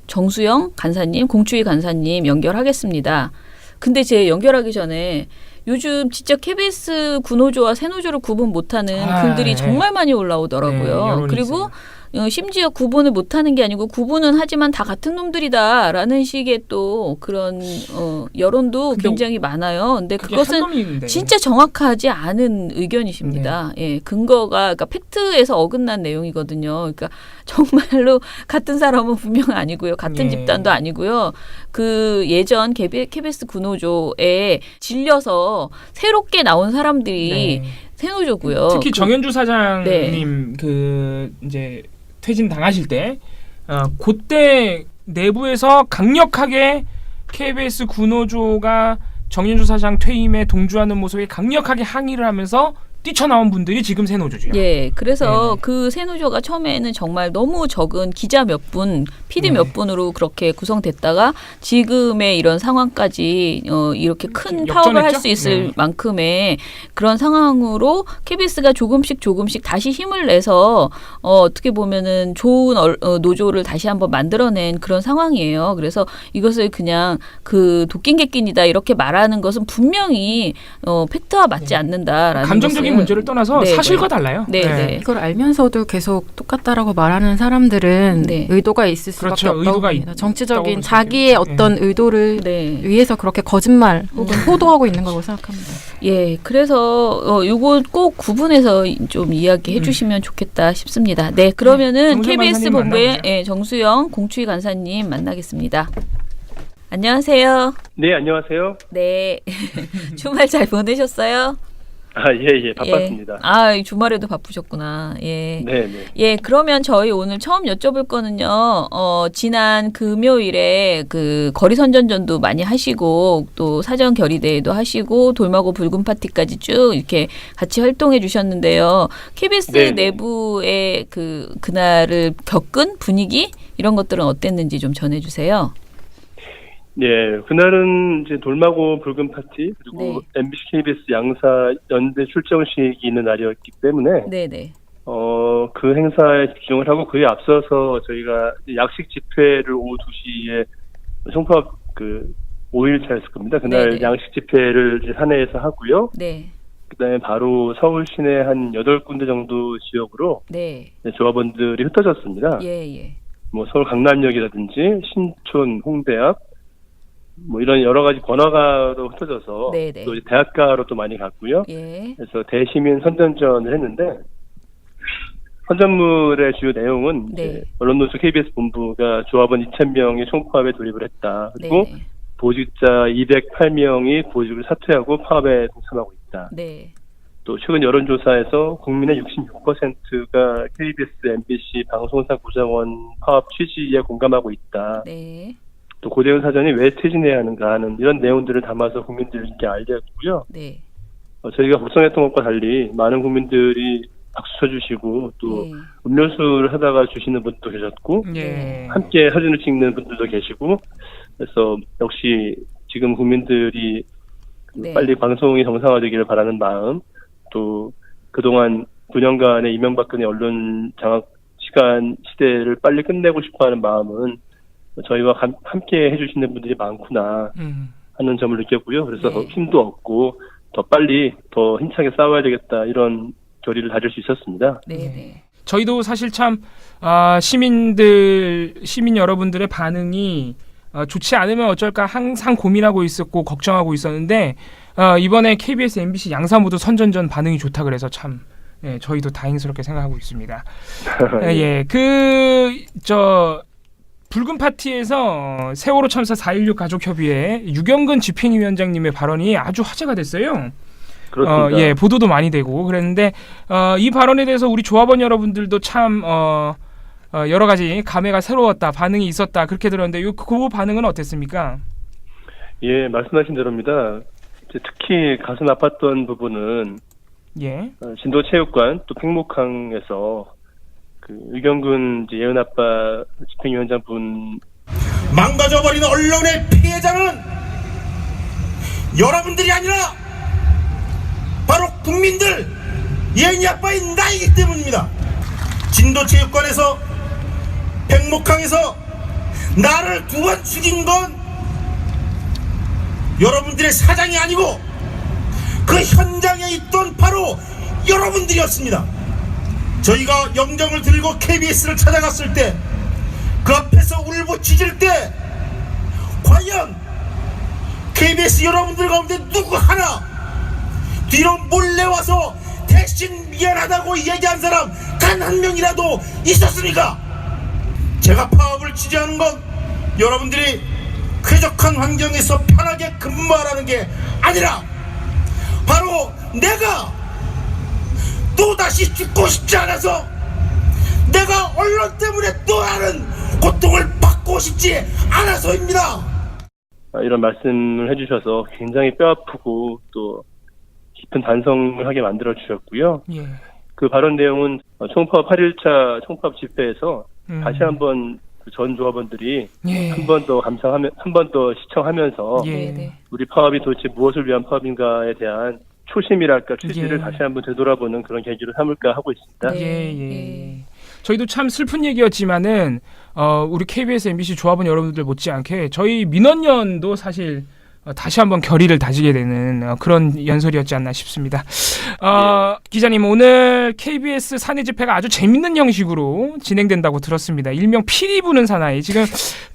정수영 간사님, 공추위 간사님 연결하겠습니다. 근데 제 연결하기 전에 요즘 진짜 KBS 구노조와 새노조를 구분 못하는 글들이 정말 많이 올라오더라고요. 그리고 심지어 구분을 못하는 게 아니고 구분은 하지만 다 같은 놈들이다라는 식의 또 그런 여론도 굉장히 많아요. 근데 그것은 진짜 정확하지 않은 의견이십니다. 근거가 그러니까 팩트에서 어긋난 내용이거든요. 그러니까 정말로 같은 사람은 분명 아니고요. 같은 집단도 아니고요. 그 예전 KBS 구노조에 질려서 새롭게 나온 사람들이 새노조고요. 특히 정현주 사장님 그 이제 퇴진 당하실 때 그때 내부에서 강력하게 KBS 구노조가 정현주 사장 퇴임에 동조하는 모습에 강력하게 항의를 하면서 뛰쳐나온 분들이 지금 새노조죠. 그래서 그 새노조가 처음에는 정말 너무 적은 기자 몇 분, PD 몇 분으로 그렇게 구성됐다가 지금의 이런 상황까지 이렇게 큰 파업을 할 수 있을 만큼의 그런 상황으로 KBS가 조금씩 다시 힘을 내서 어떻게 보면은 좋은 노조를 다시 한번 만들어낸 그런 상황이에요. 그래서 이것을 그냥 그 도끼개끼니다 이렇게 말하는 것은 분명히 팩트와 맞지 않는다라는 감정적인 문제를 떠나서 사실과 달라요. 이걸 알면서도 계속 똑같다라고 말하는 사람들은 의도가 있을 수밖에 없다고 봅니다. 정치적인 자기의 어떤 의도를 위해서 그렇게 거짓말 혹은 호도하고 있는 거라고 생각합니다. 그래서 이거 꼭 구분해서 좀 이야기해 주시면 좋겠다 싶습니다. 그러면은 KBS 본부의 정수영 공추위 간사님 만나겠습니다. 안녕하세요. 네, 안녕하세요. 네. 주말 잘 보내셨어요? 바빴습니다. 주말에도 바쁘셨구나. 네네. 그러면 저희 오늘 처음 여쭤볼 거는요. 지난 금요일에 그 거리 선전전도 많이 하시고 또 사전 결의대회도 하시고 돌마고 붉은 파티까지 쭉 이렇게 같이 활동해 주셨는데요. KBS 내부의 그날을 겪은 분위기 이런 것들은 어땠는지 좀 전해주세요. 그날은 이제 돌마고 붉은 파티 그리고 MBC, KBS 양사 연대 출정식이 있는 날이었기 때문에 그 행사에 집중을 하고 그에 앞서서 저희가 약식 집회를 오후 2시에 송파읍 5일차였을 겁니다. 그날 양식 집회를 이제 사내에서 하고요. 그다음에 바로 서울 시내 한 8군데 정도 지역으로 조합원들이 흩어졌습니다. 뭐 서울 강남역이라든지 신촌, 홍대 앞 뭐 이런 여러 가지 번화가로 흩어져서 또 이제 대학가로 또 많이 갔고요. 그래서 대시민 선전전을 했는데 선전물의 주요 내용은 언론노조 KBS 본부가 조합원 2,000명이 총파업에 돌입을 했다. 그리고 보직자 208명이 보직을 사퇴하고 파업에 동참하고 있다. 또 최근 여론조사에서 국민의 66%가 KBS, MBC, 방송사 구성원 파업 취지에 공감하고 있다. 또 고대현 사장이 왜 퇴진해야 하는가 하는 이런 내용들을 담아서 국민들께 알렸고요. 저희가 구성했던 것과 달리 많은 국민들이 박수 쳐주시고 또 음료수를 하다가 주시는 분도 계셨고 함께 사진을 찍는 분들도 계시고 그래서 역시 지금 국민들이 빨리 방송이 정상화되기를 바라는 마음 또 그동안 9년간의 이명박근혜 언론 장악 시대를 빨리 끝내고 싶어하는 마음은 저희와 함께 해주시는 분들이 많구나 하는 점을 느꼈고요. 그래서 힘도 얻고 더 빨리 더 힘차게 싸워야 되겠다 이런 결의를 다질 수 있었습니다. 저희도 사실 참 시민 여러분들의 반응이 좋지 않으면 어쩔까 항상 고민하고 있었고 걱정하고 있었는데 이번에 KBS, MBC 양사 모두 선전전 반응이 좋다 그래서 참 저희도 다행스럽게 생각하고 있습니다. 붉은 파티에서 세월호 참사 4.16 가족협의회 유경근 집행위원장님의 발언이 아주 화제가 됐어요. 그렇습니다. 보도도 많이 되고 그랬는데 이 발언에 대해서 우리 조합원 여러분들도 참 여러 가지 감회가 새로웠다, 반응이 있었다 그렇게 들었는데 그 반응은 어땠습니까? 예, 말씀하신 대로입니다. 특히 가슴 아팠던 부분은 진도체육관 또 팽목항에서 그 유경근 예은 아빠 집행위원장 분 망가져버린 언론의 피해자는 여러분들이 아니라 바로 국민들, 예은이 아빠인 나이기 때문입니다. 진도체육관에서 팽목항에서 나를 2번 죽인 건 여러분들의 사장이 아니고 그 현장에 있던 바로 여러분들이었습니다. 저희가 영정을 들고 KBS를 찾아갔을 때 그 앞에서 울부짖을 때 과연 KBS 여러분들 가운데 누구 하나 뒤로 몰래 와서 대신 미안하다고 얘기한 사람 단 한 명이라도 있었습니까? 제가 파업을 지지하는 건 여러분들이 쾌적한 환경에서 편하게 근무하라는 게 아니라 바로 내가 또다시 죽고 싶지 않아서 내가 언론 때문에 또 다른 고통을 받고 싶지 않아서입니다. 이런 말씀을 해주셔서 굉장히 뼈아프고 또 깊은 단성을 하게 만들어 주셨고요. 그 발언 내용은 총파업 8일차 총파업 집회에서 다시 한번 전 조합원들이 한 번 더 감상하면, 한 번 더 시청하면서 우리 파업이 도대체 무엇을 위한 파업인가에 대한 초심이랄까 취지를 다시 한번 되돌아보는 그런 계기로 삼을까 하고 있습니다. 저희도 참 슬픈 얘기였지만은 우리 KBS, MBC 조합원 여러분들 못지않게 저희 민원연도 사실 다시 한번 결의를 다지게 되는 그런 연설이었지 않나 싶습니다. 기자님, 오늘 KBS 사내 집회가 아주 재밌는 형식으로 진행된다고 들었습니다. 일명 피리 부는 사나이. 지금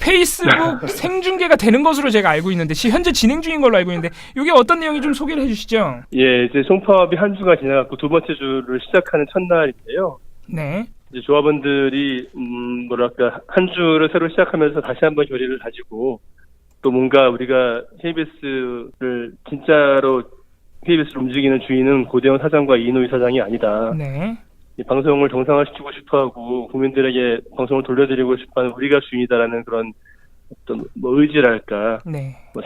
페이스북 생중계가 되는 것으로 제가 알고 있는데 현재 진행 중인 걸로 알고 있는데 이게 어떤 내용이 좀 소개를 해주시죠. 예, 이제 총파업이 한 주가 지나갔고 두 번째 주를 시작하는 첫날인데요. 네. 이제 조합원들이 한 주를 새로 시작하면서 다시 한번 결의를 다지고 또 뭔가 우리가 KBS를 진짜로 KBS를 움직이는 주인은 고대영 사장과 이인호 이사장이 아니다. 이 방송을 정상화시키고 싶어하고 국민들에게 방송을 돌려드리고 싶어하는 우리가 주인이다라는 그런 어떤 의지랄까,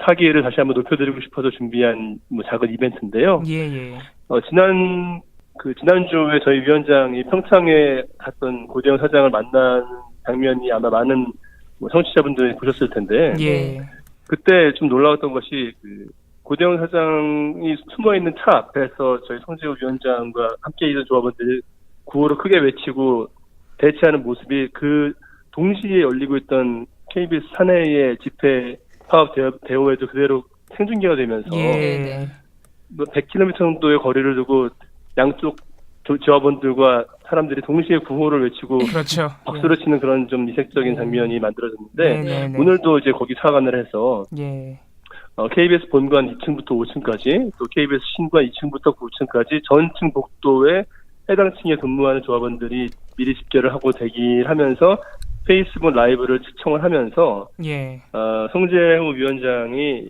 사기를 다시 한번 높여드리고 싶어서 준비한 작은 이벤트인데요. 지난주에 저희 위원장이 평창에 갔던 고대영 사장을 만난 장면이 아마 많은 청취자분들이 보셨을 텐데, 그때 좀 놀라웠던 것이 고대영 사장이 숨어있는 차 앞에서 저희 송재호 위원장과 함께 있는 조합원들이 구호를 크게 외치고 대치하는 모습이 그 동시에 열리고 있던 KBS 사내의 집회 파업 대호에도 그대로 생중계가 되면서 100km 정도의 거리를 두고 양쪽 조합원들과 사람들이 동시에 구호를 외치고 박수를 치는 그런 좀 이색적인 장면이 만들어졌는데 오늘도 이제 거기 사관을 해서 KBS 본관 2층부터 5층까지 또 KBS 신관 2층부터 9층까지 전층 복도에 해당 층에 근무하는 조합원들이 미리 집계를 하고 대기하면서 페이스북 라이브를 시청을 하면서 송재호 위원장이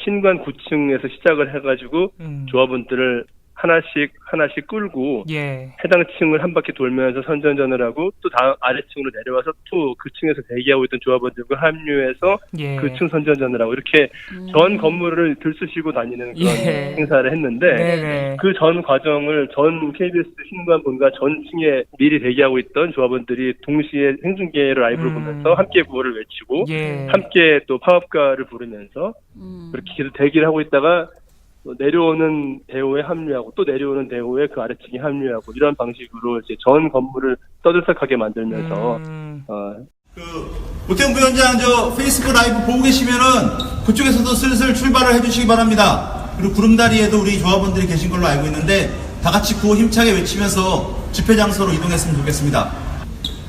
신관 9층에서 시작을 해가지고 조합원들을 하나씩 끌고 해당 층을 한 바퀴 돌면서 선전전을 하고 또 다음 아래층으로 내려와서 또 그 층에서 대기하고 있던 조합원들과 합류해서 그 층 선전전을 하고 이렇게 전 건물을 들쑤시고 다니는 그런 행사를 했는데 그 전 과정을 전 KBS 신관 본관 전 층에 미리 대기하고 있던 조합원들이 동시에 생중계를 라이브로 보면서 함께 구호를 외치고 함께 또 파업가를 부르면서 그렇게 계속 대기를 하고 있다가 내려오는 대호에 합류하고 또 내려오는 대호에 그 아래층에 합류하고 이런 방식으로 이제 전 건물을 떠들썩하게 만들면서 오태훈 부위원장 페이스북 라이브 보고 계시면은 그쪽에서도 슬슬 출발을 해주시기 바랍니다. 그리고 구름다리에도 우리 조합원들이 계신 걸로 알고 있는데 다 같이 구호 힘차게 외치면서 집회 장소로 이동했으면 좋겠습니다.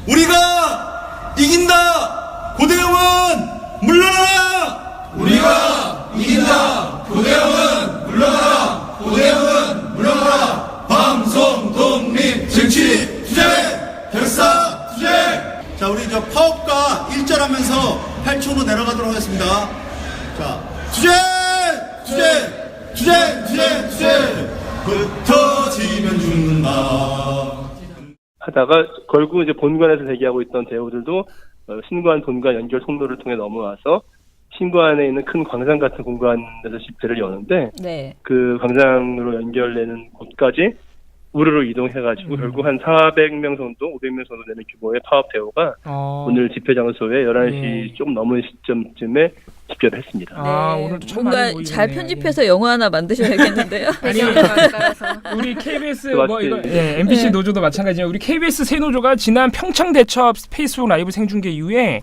우리가 이긴다! 고대영은 물러나라! 우리가 이긴다! 고대영은 물러나라! 고대영은 물러나라! 방송 독립 정치 투쟁! 결사 투쟁! 자, 우리 저 파업과 일절하면서 8초로 내려가도록 하겠습니다. 자, 투쟁! 투쟁! 투쟁! 투쟁! 투쟁! 흩어지면 죽는다. 하다가 결국 이제 본관에서 대기하고 있던 대우들도 신관 본관 연결 통로를 통해 넘어와서 신관에 있는 큰 광장 같은 공간에서 집회를 여는데 네. 그 광장으로 연결되는 곳까지 우르르 이동해가지고 결국 한 400명 정도, 500명 정도 되는 규모의 파업 대우가 오늘 집회 장소에 11시 좀 넘은 시점쯤에 집결을 했습니다. 오늘도 뭔가 잘 편집해서 영화 하나 만드셔야겠는데요. 아니, 우리 KBS 뭐 이거 MBC 노조도 마찬가지지만 우리 KBS 새 노조가 지난 평창 대첩 페이스북 라이브 생중계 이후에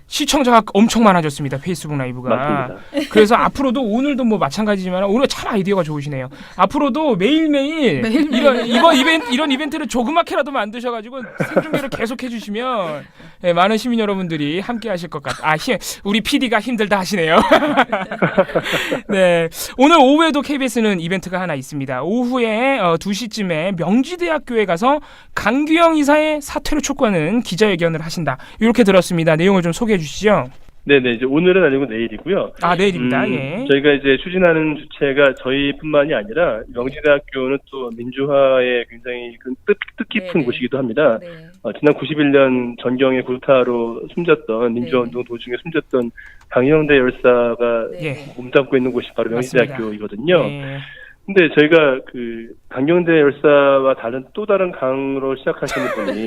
시청자가 엄청 많아졌습니다. 페이스북 라이브가. 맞습니다. 그래서 앞으로도 오늘도 뭐 마찬가지지만 오늘 참 아이디어가 좋으시네요. 앞으로로도 매일매일 이런 이벤트를 조그맣게라도 만드셔가지고 생중계를 계속해 주시면 많은 시민 여러분들이 함께 하실 것 같아요. 우리 PD가 힘들다 하시네요. 네, 오늘 오후에도 KBS는 이벤트가 하나 있습니다. 오후에 2시쯤에 명지대학교에 가서 강규영 이사의 사퇴를 촉구하는 기자회견을 하신다. 이렇게 들었습니다. 내용을 좀 소개해 주시죠. 네네, 이제 오늘은 아니고 내일이고요. 내일입니다. 예. 저희가 이제 추진하는 주체가 저희뿐만이 아니라 명지대학교는 또 민주화에 굉장히 뜻깊은 곳이기도 합니다. 지난 91년 전경의 불타로 숨졌던 민주화운동 도중에 숨졌던 강영대 열사가 몸담고 있는 곳이 바로 명지대학교이거든요. 근데 저희가 그 강경대 열사와 또 다른 강으로 시작하시는 분이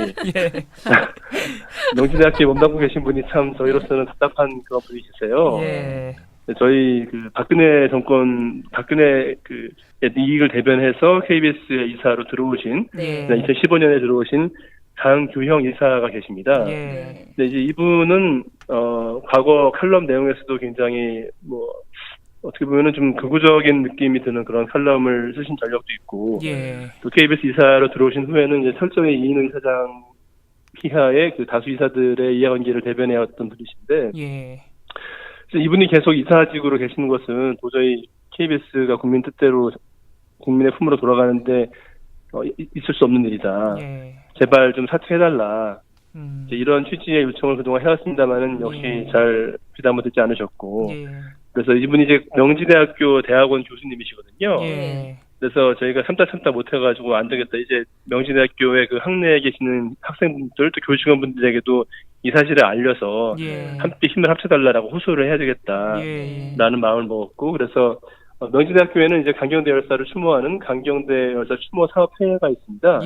명지대학교에 몸담고 계신 분이 참 저희로서는 답답한 그런 분이시세요. 저희 그 박근혜 그 이익을 대변해서 KBS의 이사로 들어오신 2015년에 들어오신 강규형 이사가 계십니다. 근데 이제 이분은 과거 칼럼 내용에서도 굉장히 어떻게 보면은 좀 극우적인 느낌이 드는 그런 칼럼을 쓰신 전력도 있고, 또 KBS 이사로 들어오신 후에는 이제 철저히 이인우 이사장 피하의 그 다수 이사들의 이해관계를 대변해왔던 분이신데, 그래서 이분이 계속 이사직으로 계시는 것은 도저히 KBS가 국민 뜻대로 국민의 품으로 돌아가는데 있을 수 없는 일이다. 제발 좀 사퇴해달라. 이런 취지의 요청을 그동안 해왔습니다만은 역시 잘 귀담아 듣지 않으셨고, 그래서 이분이 이제 명지대학교 대학원 교수님이시거든요. 그래서 저희가 참다 못해가지고 안 되겠다. 이제 명지대학교의 그 학내에 계시는 학생분들 또 교직원분들에게도 이 사실을 알려서 함께 힘을 합쳐달라고 호소를 해야 되겠다라는 마음을 먹었고, 그래서 명지대학교에는 이제 강경대 열사를 추모하는 강경대 열사 추모 사업회가 있습니다.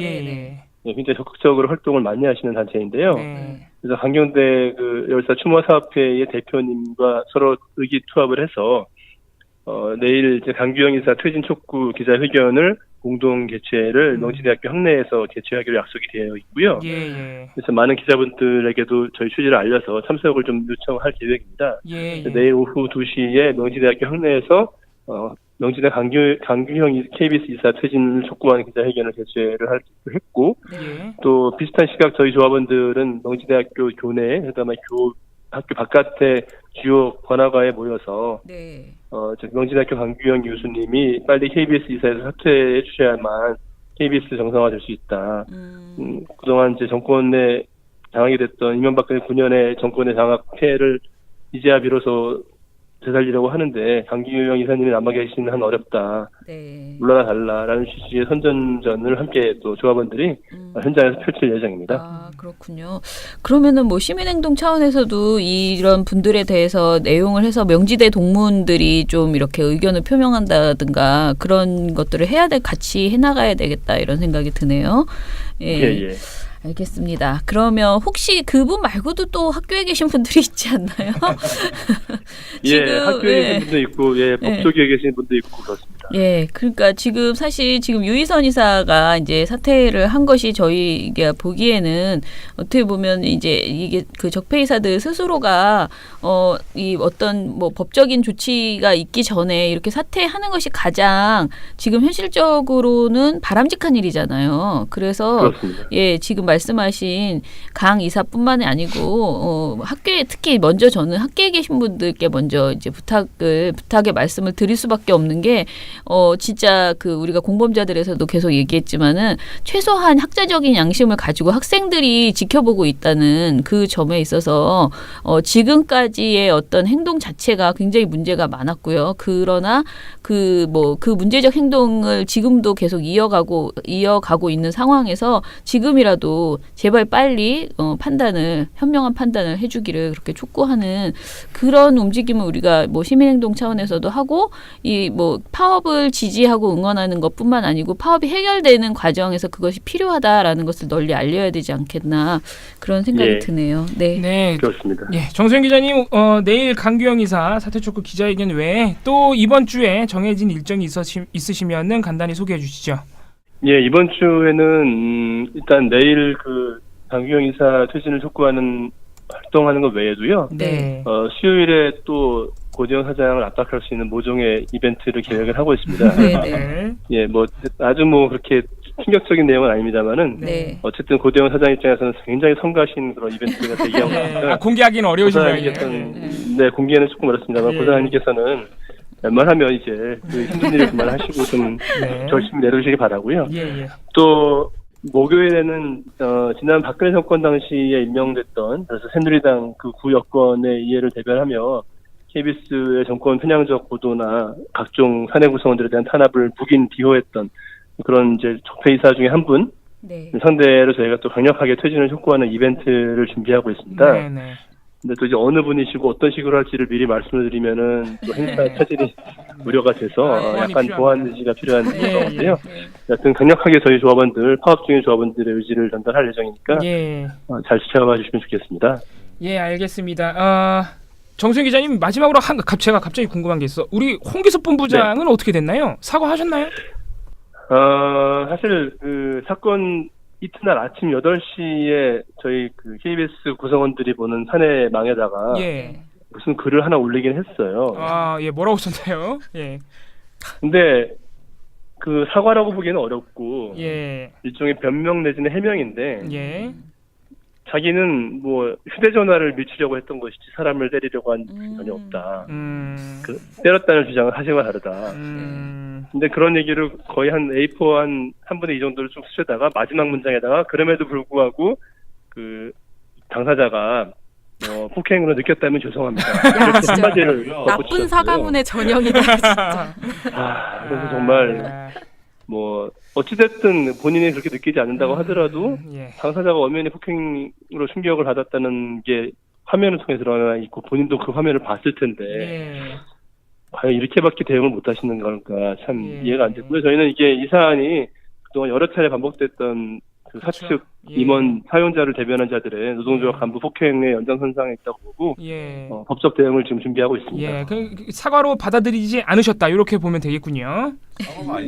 굉장히 적극적으로 활동을 많이 하시는 단체인데요. 그래서 강경대 그 열사 추모 사업회의 대표님과 서로 의기투합을 해서 내일 이제 강규영 이사 퇴진 촉구 기자회견을 공동 개최를 명지대학교 학내에서 개최하기로 약속이 되어 있고요. 그래서 많은 기자분들에게도 저희 취지를 알려서 참석을 좀 요청할 계획입니다. 내일 오후 2시에 명지대학교 학내에서 명지대 강규형 KBS 이사 퇴진을 촉구하는 기자회견을 개최를 했고, 또 비슷한 시각 저희 조합원들은 명지대학교 교내, 그다음에 학교 바깥의 주요 관악가에 모여서 명지대학교 강규형 교수님이 빨리 KBS 이사에서 사퇴해 주셔야만 KBS 정상화될 수 있다. 그동안 이제 정권에 장악이 됐던 이명박근혜 9년의 정권의 장악 폐해를 이제야 비로소 되살리려고 하는데 강규영 이사님이 남아 계시는 한 어렵다. 물러나 달라라는 취지의 선전전을 함께 또 조합원들이 현장에서 펼칠 예정입니다. 그렇군요. 그러면은 뭐 시민행동 차원에서도 이런 분들에 대해서 내용을 해서 명지대 동문들이 좀 이렇게 의견을 표명한다든가 그런 것들을 같이 해나가야 되겠다 이런 생각이 드네요. 알겠습니다. 그러면 혹시 그분 말고도 또 학교에 계신 분들이 있지 않나요? 학교에 계신 분도 있고, 법조계에 계신 분도 있고 그렇습니다. 그러니까 사실 유희선 이사가 이제 사퇴를 한 것이 저희가 보기에는 어떻게 보면 이제 이게 그 적폐이사들 스스로가 이 어떤 뭐 법적인 조치가 있기 전에 이렇게 사퇴하는 것이 가장 지금 현실적으로는 바람직한 일이잖아요. 그래서 그렇습니다. 지금 말씀하신 강 이사뿐만이 아니고 학교에 특히 먼저 저는 학교에 계신 분들께 먼저 이제 부탁의 말씀을 드릴 수밖에 없는 게 진짜 그 우리가 공범자들에서도 계속 얘기했지만은 최소한 학자적인 양심을 가지고 학생들이 지켜보고 있다는 그 점에 있어서 지금까지의 어떤 행동 자체가 굉장히 문제가 많았고요. 그러나 그 문제적 행동을 지금도 계속 이어가고 있는 상황에서 지금이라도 제발 빨리 현명한 판단을 해주기를 그렇게 촉구하는 그런 움직임을 우리가 뭐 시민행동 차원에서도 하고 이 뭐 파업을 지지하고 응원하는 것뿐만 아니고 파업이 해결되는 과정에서 그것이 필요하다라는 것을 널리 알려야 되지 않겠나 그런 생각이 드네요. 네, 그렇습니다. 예, 정수영 기자님 내일 강규영 이사 사퇴 촉구 기자회견 외에 또 이번 주에 정해진 일정이 있으시면은 간단히 소개해 주시죠. 예, 이번 주에는 일단 내일 그 강규영 이사 퇴진을 촉구하는 활동하는 것 외에도요. 네. 수요일에 또 고재영 사장을 압박할 수 있는 모종의 이벤트를 계획을 하고 있습니다. 네. 예, 뭐 아주 뭐 그렇게 충격적인 내용은 아닙니다만은 어쨌든 고재영 사장 입장에서는 굉장히 성가신 그런 이벤트가 대기하고 있습니다. 공개하기는 어려우신 모양이에요. 네, 공개는 조금 어렵습니다만 고사장님께서는 웬만하면 이제 그 힘든 일을 그만하시고 좀 열심히 내려주시기 바라고요. 또 목요일에는 지난 박근혜 정권 당시에 임명됐던 그래서 새누리당 그 구 여권의 이해를 대변하며 KBS의 정권 편향적 보도나 각종 사내 구성원들에 대한 탄압을 묵인 비호했던 그런 이제 적폐이사 중에 한 분 상대로 저희가 또 강력하게 퇴진을 촉구하는 이벤트를 준비하고 있습니다. 근데 또 이제 어느 분이시고 어떤 식으로 할지를 미리 말씀을 드리면은 또 행사 차질이 우려가 돼서 약간 보완 의지가 필요한 것 같아요. 여튼 강력하게 저희 조합원들, 파업 중인 조합원들의 의지를 전달할 예정이니까 잘 지켜봐 주시면 좋겠습니다. 예, 알겠습니다. 정수영 기자님 마지막으로 제가 갑자기 궁금한 게 있어. 우리 홍기섭 본부장은 어떻게 됐나요? 사과하셨나요? 사실 그 사건 이튿날 아침 8시에 저희 그 KBS 구성원들이 보는 사내망에다가 무슨 글을 하나 올리긴 했어요. 뭐라고 썼나요? 근데 그 사과라고 보기에는 어렵고 일종의 변명 내지는 해명인데 자기는 뭐 휴대전화를 밀치려고 했던 것이지 사람을 때리려고 한 전혀 없다. 때렸다는 주장은 사실과 다르다. 근데 그런 얘기를 거의 한 A4 한 3분의 2 정도를 쭉 쓰다가 마지막 문장에다가 그럼에도 불구하고 그 당사자가 폭행으로 느꼈다면 죄송합니다. 야, 진짜 한마디를 나쁜 사과문의 전형이다 진짜. 그래서 정말 뭐 어찌됐든 본인이 그렇게 느끼지 않는다고 하더라도 당사자가 엄연히 폭행으로 충격을 받았다는 게 화면을 통해 드러나 있고 본인도 그 화면을 봤을 텐데 과연 이렇게밖에 대응을 못 하시는 걸까 참 이해가 안 되고요. 저희는 이게 이 사안이 그동안 여러 차례 반복됐던 그 사측 임원 사용자를 대변한 자들의 노동조합 간부 폭행의 연장선상에 있다고 보고 법적 대응을 지금 준비하고 있습니다. 그 사과로 받아들이지 않으셨다 이렇게 보면 되겠군요.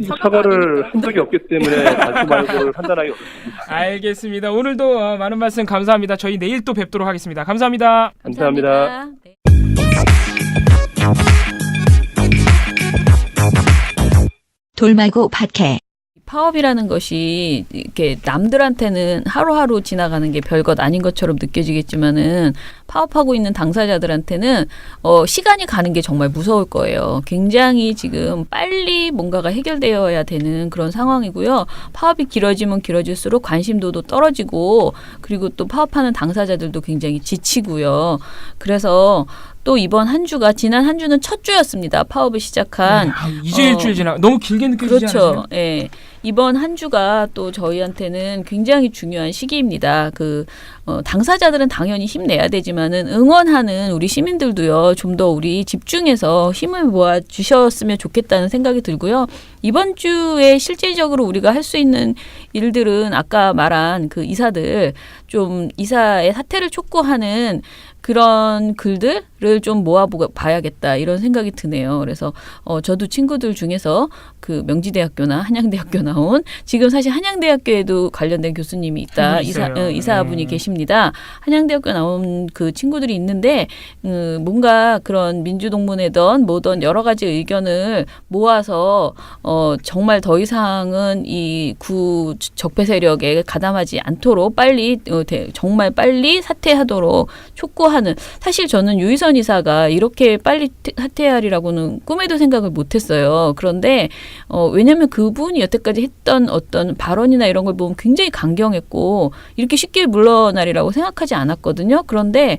사과를 한 적이 없기 때문에 다시 말고를 판단하기 어렵습니다. 알겠습니다. 오늘도 많은 말씀 감사합니다. 저희 내일 또 뵙도록 하겠습니다. 감사합니다. 감사합니다. 돌말고 팟캐 파업이라는 것이 이렇게 남들한테는 하루하루 지나가는 게 별것 아닌 것처럼 느껴지겠지만은 파업하고 있는 당사자들한테는 시간이 가는 게 정말 무서울 거예요. 굉장히 지금 빨리 뭔가가 해결되어야 되는 그런 상황이고요. 파업이 길어지면 길어질수록 관심도도 떨어지고 그리고 또 파업하는 당사자들도 굉장히 지치고요. 그래서 또 이번 한 주가 지난 한 주는 첫 주였습니다. 파업을 시작한 이제 일주일 지나 너무 길게 느껴지지 않으세요? 그렇죠. 이번 한 주가 또 저희한테는 굉장히 중요한 시기입니다. 당사자들은 당연히 힘내야 되지만은 응원하는 우리 시민들도요. 좀 더 우리 집중해서 힘을 모아 주셨으면 좋겠다는 생각이 들고요. 이번 주에 실질적으로 우리가 할 수 있는 일들은 아까 말한 그 이사들 좀 이사의 사퇴를 촉구하는 그런 글들을 좀 모아봐야겠다 이런 생각이 드네요. 그래서 저도 친구들 중에서 그 명지대학교나 한양대학교 나온 지금 사실 한양대학교에도 관련된 교수님이 있다. 이사분이 계십니다. 한양대학교 나온 그 친구들이 있는데 뭔가 그런 민주동문회든 뭐든 여러 가지 의견을 모아서 정말 더 이상은 이 구 적폐 세력에 가담하지 않도록 빨리 정말 빨리 사퇴하도록 촉구하는. 사실 저는 유희선 이사가 이렇게 빨리 사퇴하리라고는 꿈에도 생각을 못했어요. 그런데 왜냐하면 그분이 여태까지 했던 어떤 발언이나 이런 걸 보면 굉장히 강경했고 이렇게 쉽게 물러나리라고 생각하지 않았거든요. 그런데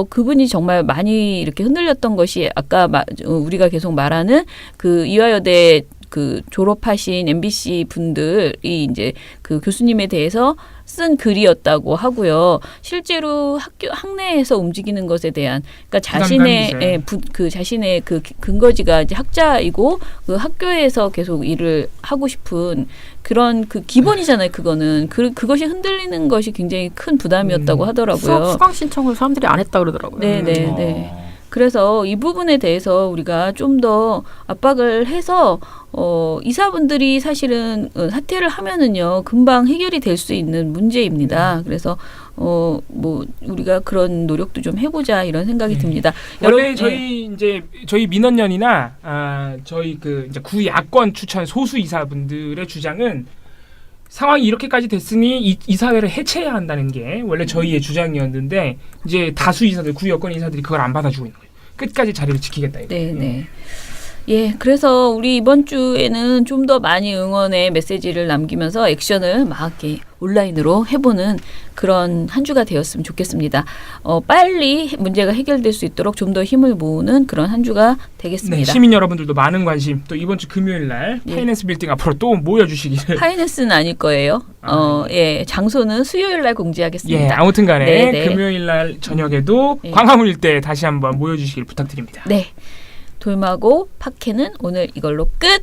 그분이 정말 많이 이렇게 흔들렸던 것이 아까 우리가 계속 말하는 그 이화여대 그 졸업하신 MBC 분들이 이제 그 교수님에 대해서 쓴 글이었다고 하고요. 실제로 학내에서 움직이는 것에 대한 그러니까 자신의 자신의 그 근거지가 이제 학자이고 그 학교에서 계속 일을 하고 싶은 그런 그 기본이잖아요. 그거는 그것이 흔들리는 것이 굉장히 큰 부담이었다고 하더라고요. 수업 수강 신청을 사람들이 안 했다 그러더라고요. 네. 그래서 이 부분에 대해서 우리가 좀 더 압박을 해서 이사분들이 사실은 사퇴를 하면은요 금방 해결이 될 수 있는 문제입니다. 그래서 뭐 우리가 그런 노력도 좀 해보자 이런 생각이 듭니다. 원래 저희 민원연이나 저희 그 이제 구 야권 추천 소수 이사분들의 주장은 상황이 이렇게까지 됐으니 이사회를 해체해야 한다는 게 원래 저희의 주장이었는데 이제 다수 이사들 구 여권 이사들이 그걸 안 받아주고 있는 거예요. 끝까지 자리를 지키겠다 이거. 네. 예, 그래서 우리 이번 주에는 좀 더 많이 응원의 메시지를 남기면서 액션을 막 이렇게 온라인으로 해보는 그런 한 주가 되었으면 좋겠습니다. 빨리 문제가 해결될 수 있도록 좀 더 힘을 모으는 그런 한 주가 되겠습니다. 네, 시민 여러분들도 많은 관심 또 이번 주 금요일 날 파이낸스 빌딩 앞으로 또 모여주시기를. 파이낸스는 아닐 거예요. 예, 장소는 수요일 날 공지하겠습니다. 예, 아무튼간에 금요일 날 저녁에도 광화문 일대에 다시 한번 모여주시길 부탁드립니다. 네. 돌마고 팟캐는 오늘 이걸로 끝!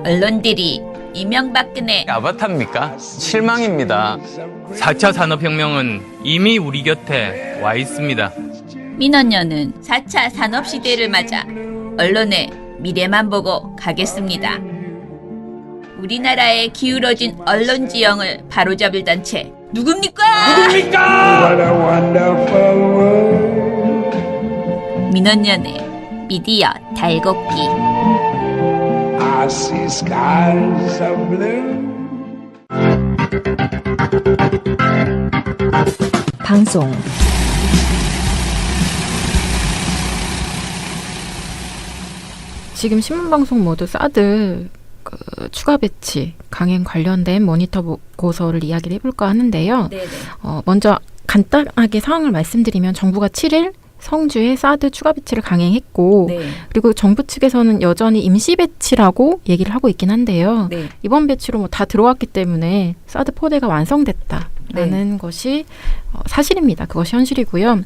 언론들이 이명박근혜 아바타입니까? 실망입니다. 4차 산업혁명은 이미 우리 곁에 와 있습니다. 민원연은 4차 산업시대를 맞아 언론의 미래만 보고 가겠습니다. 우리나라의 기울어진 언론 지형을 바로잡을 단체 누굽니까? 민원연의 미디어 달곡기. I see skies of blue. 방송 지금 신문방송 모두 사드 추가 배치 강행 관련된 모니터 보고서를 이야기를 해볼까 하는데요. 먼저 간단하게 상황을 말씀드리면 정부가 7일 성주에 사드 추가 배치를 강행했고 그리고 정부 측에서는 여전히 임시 배치라고 얘기를 하고 있긴 한데요. 이번 배치로 뭐 다 들어왔기 때문에 사드 포대가 완성됐다라는 것이 사실입니다. 그것이 현실이고요.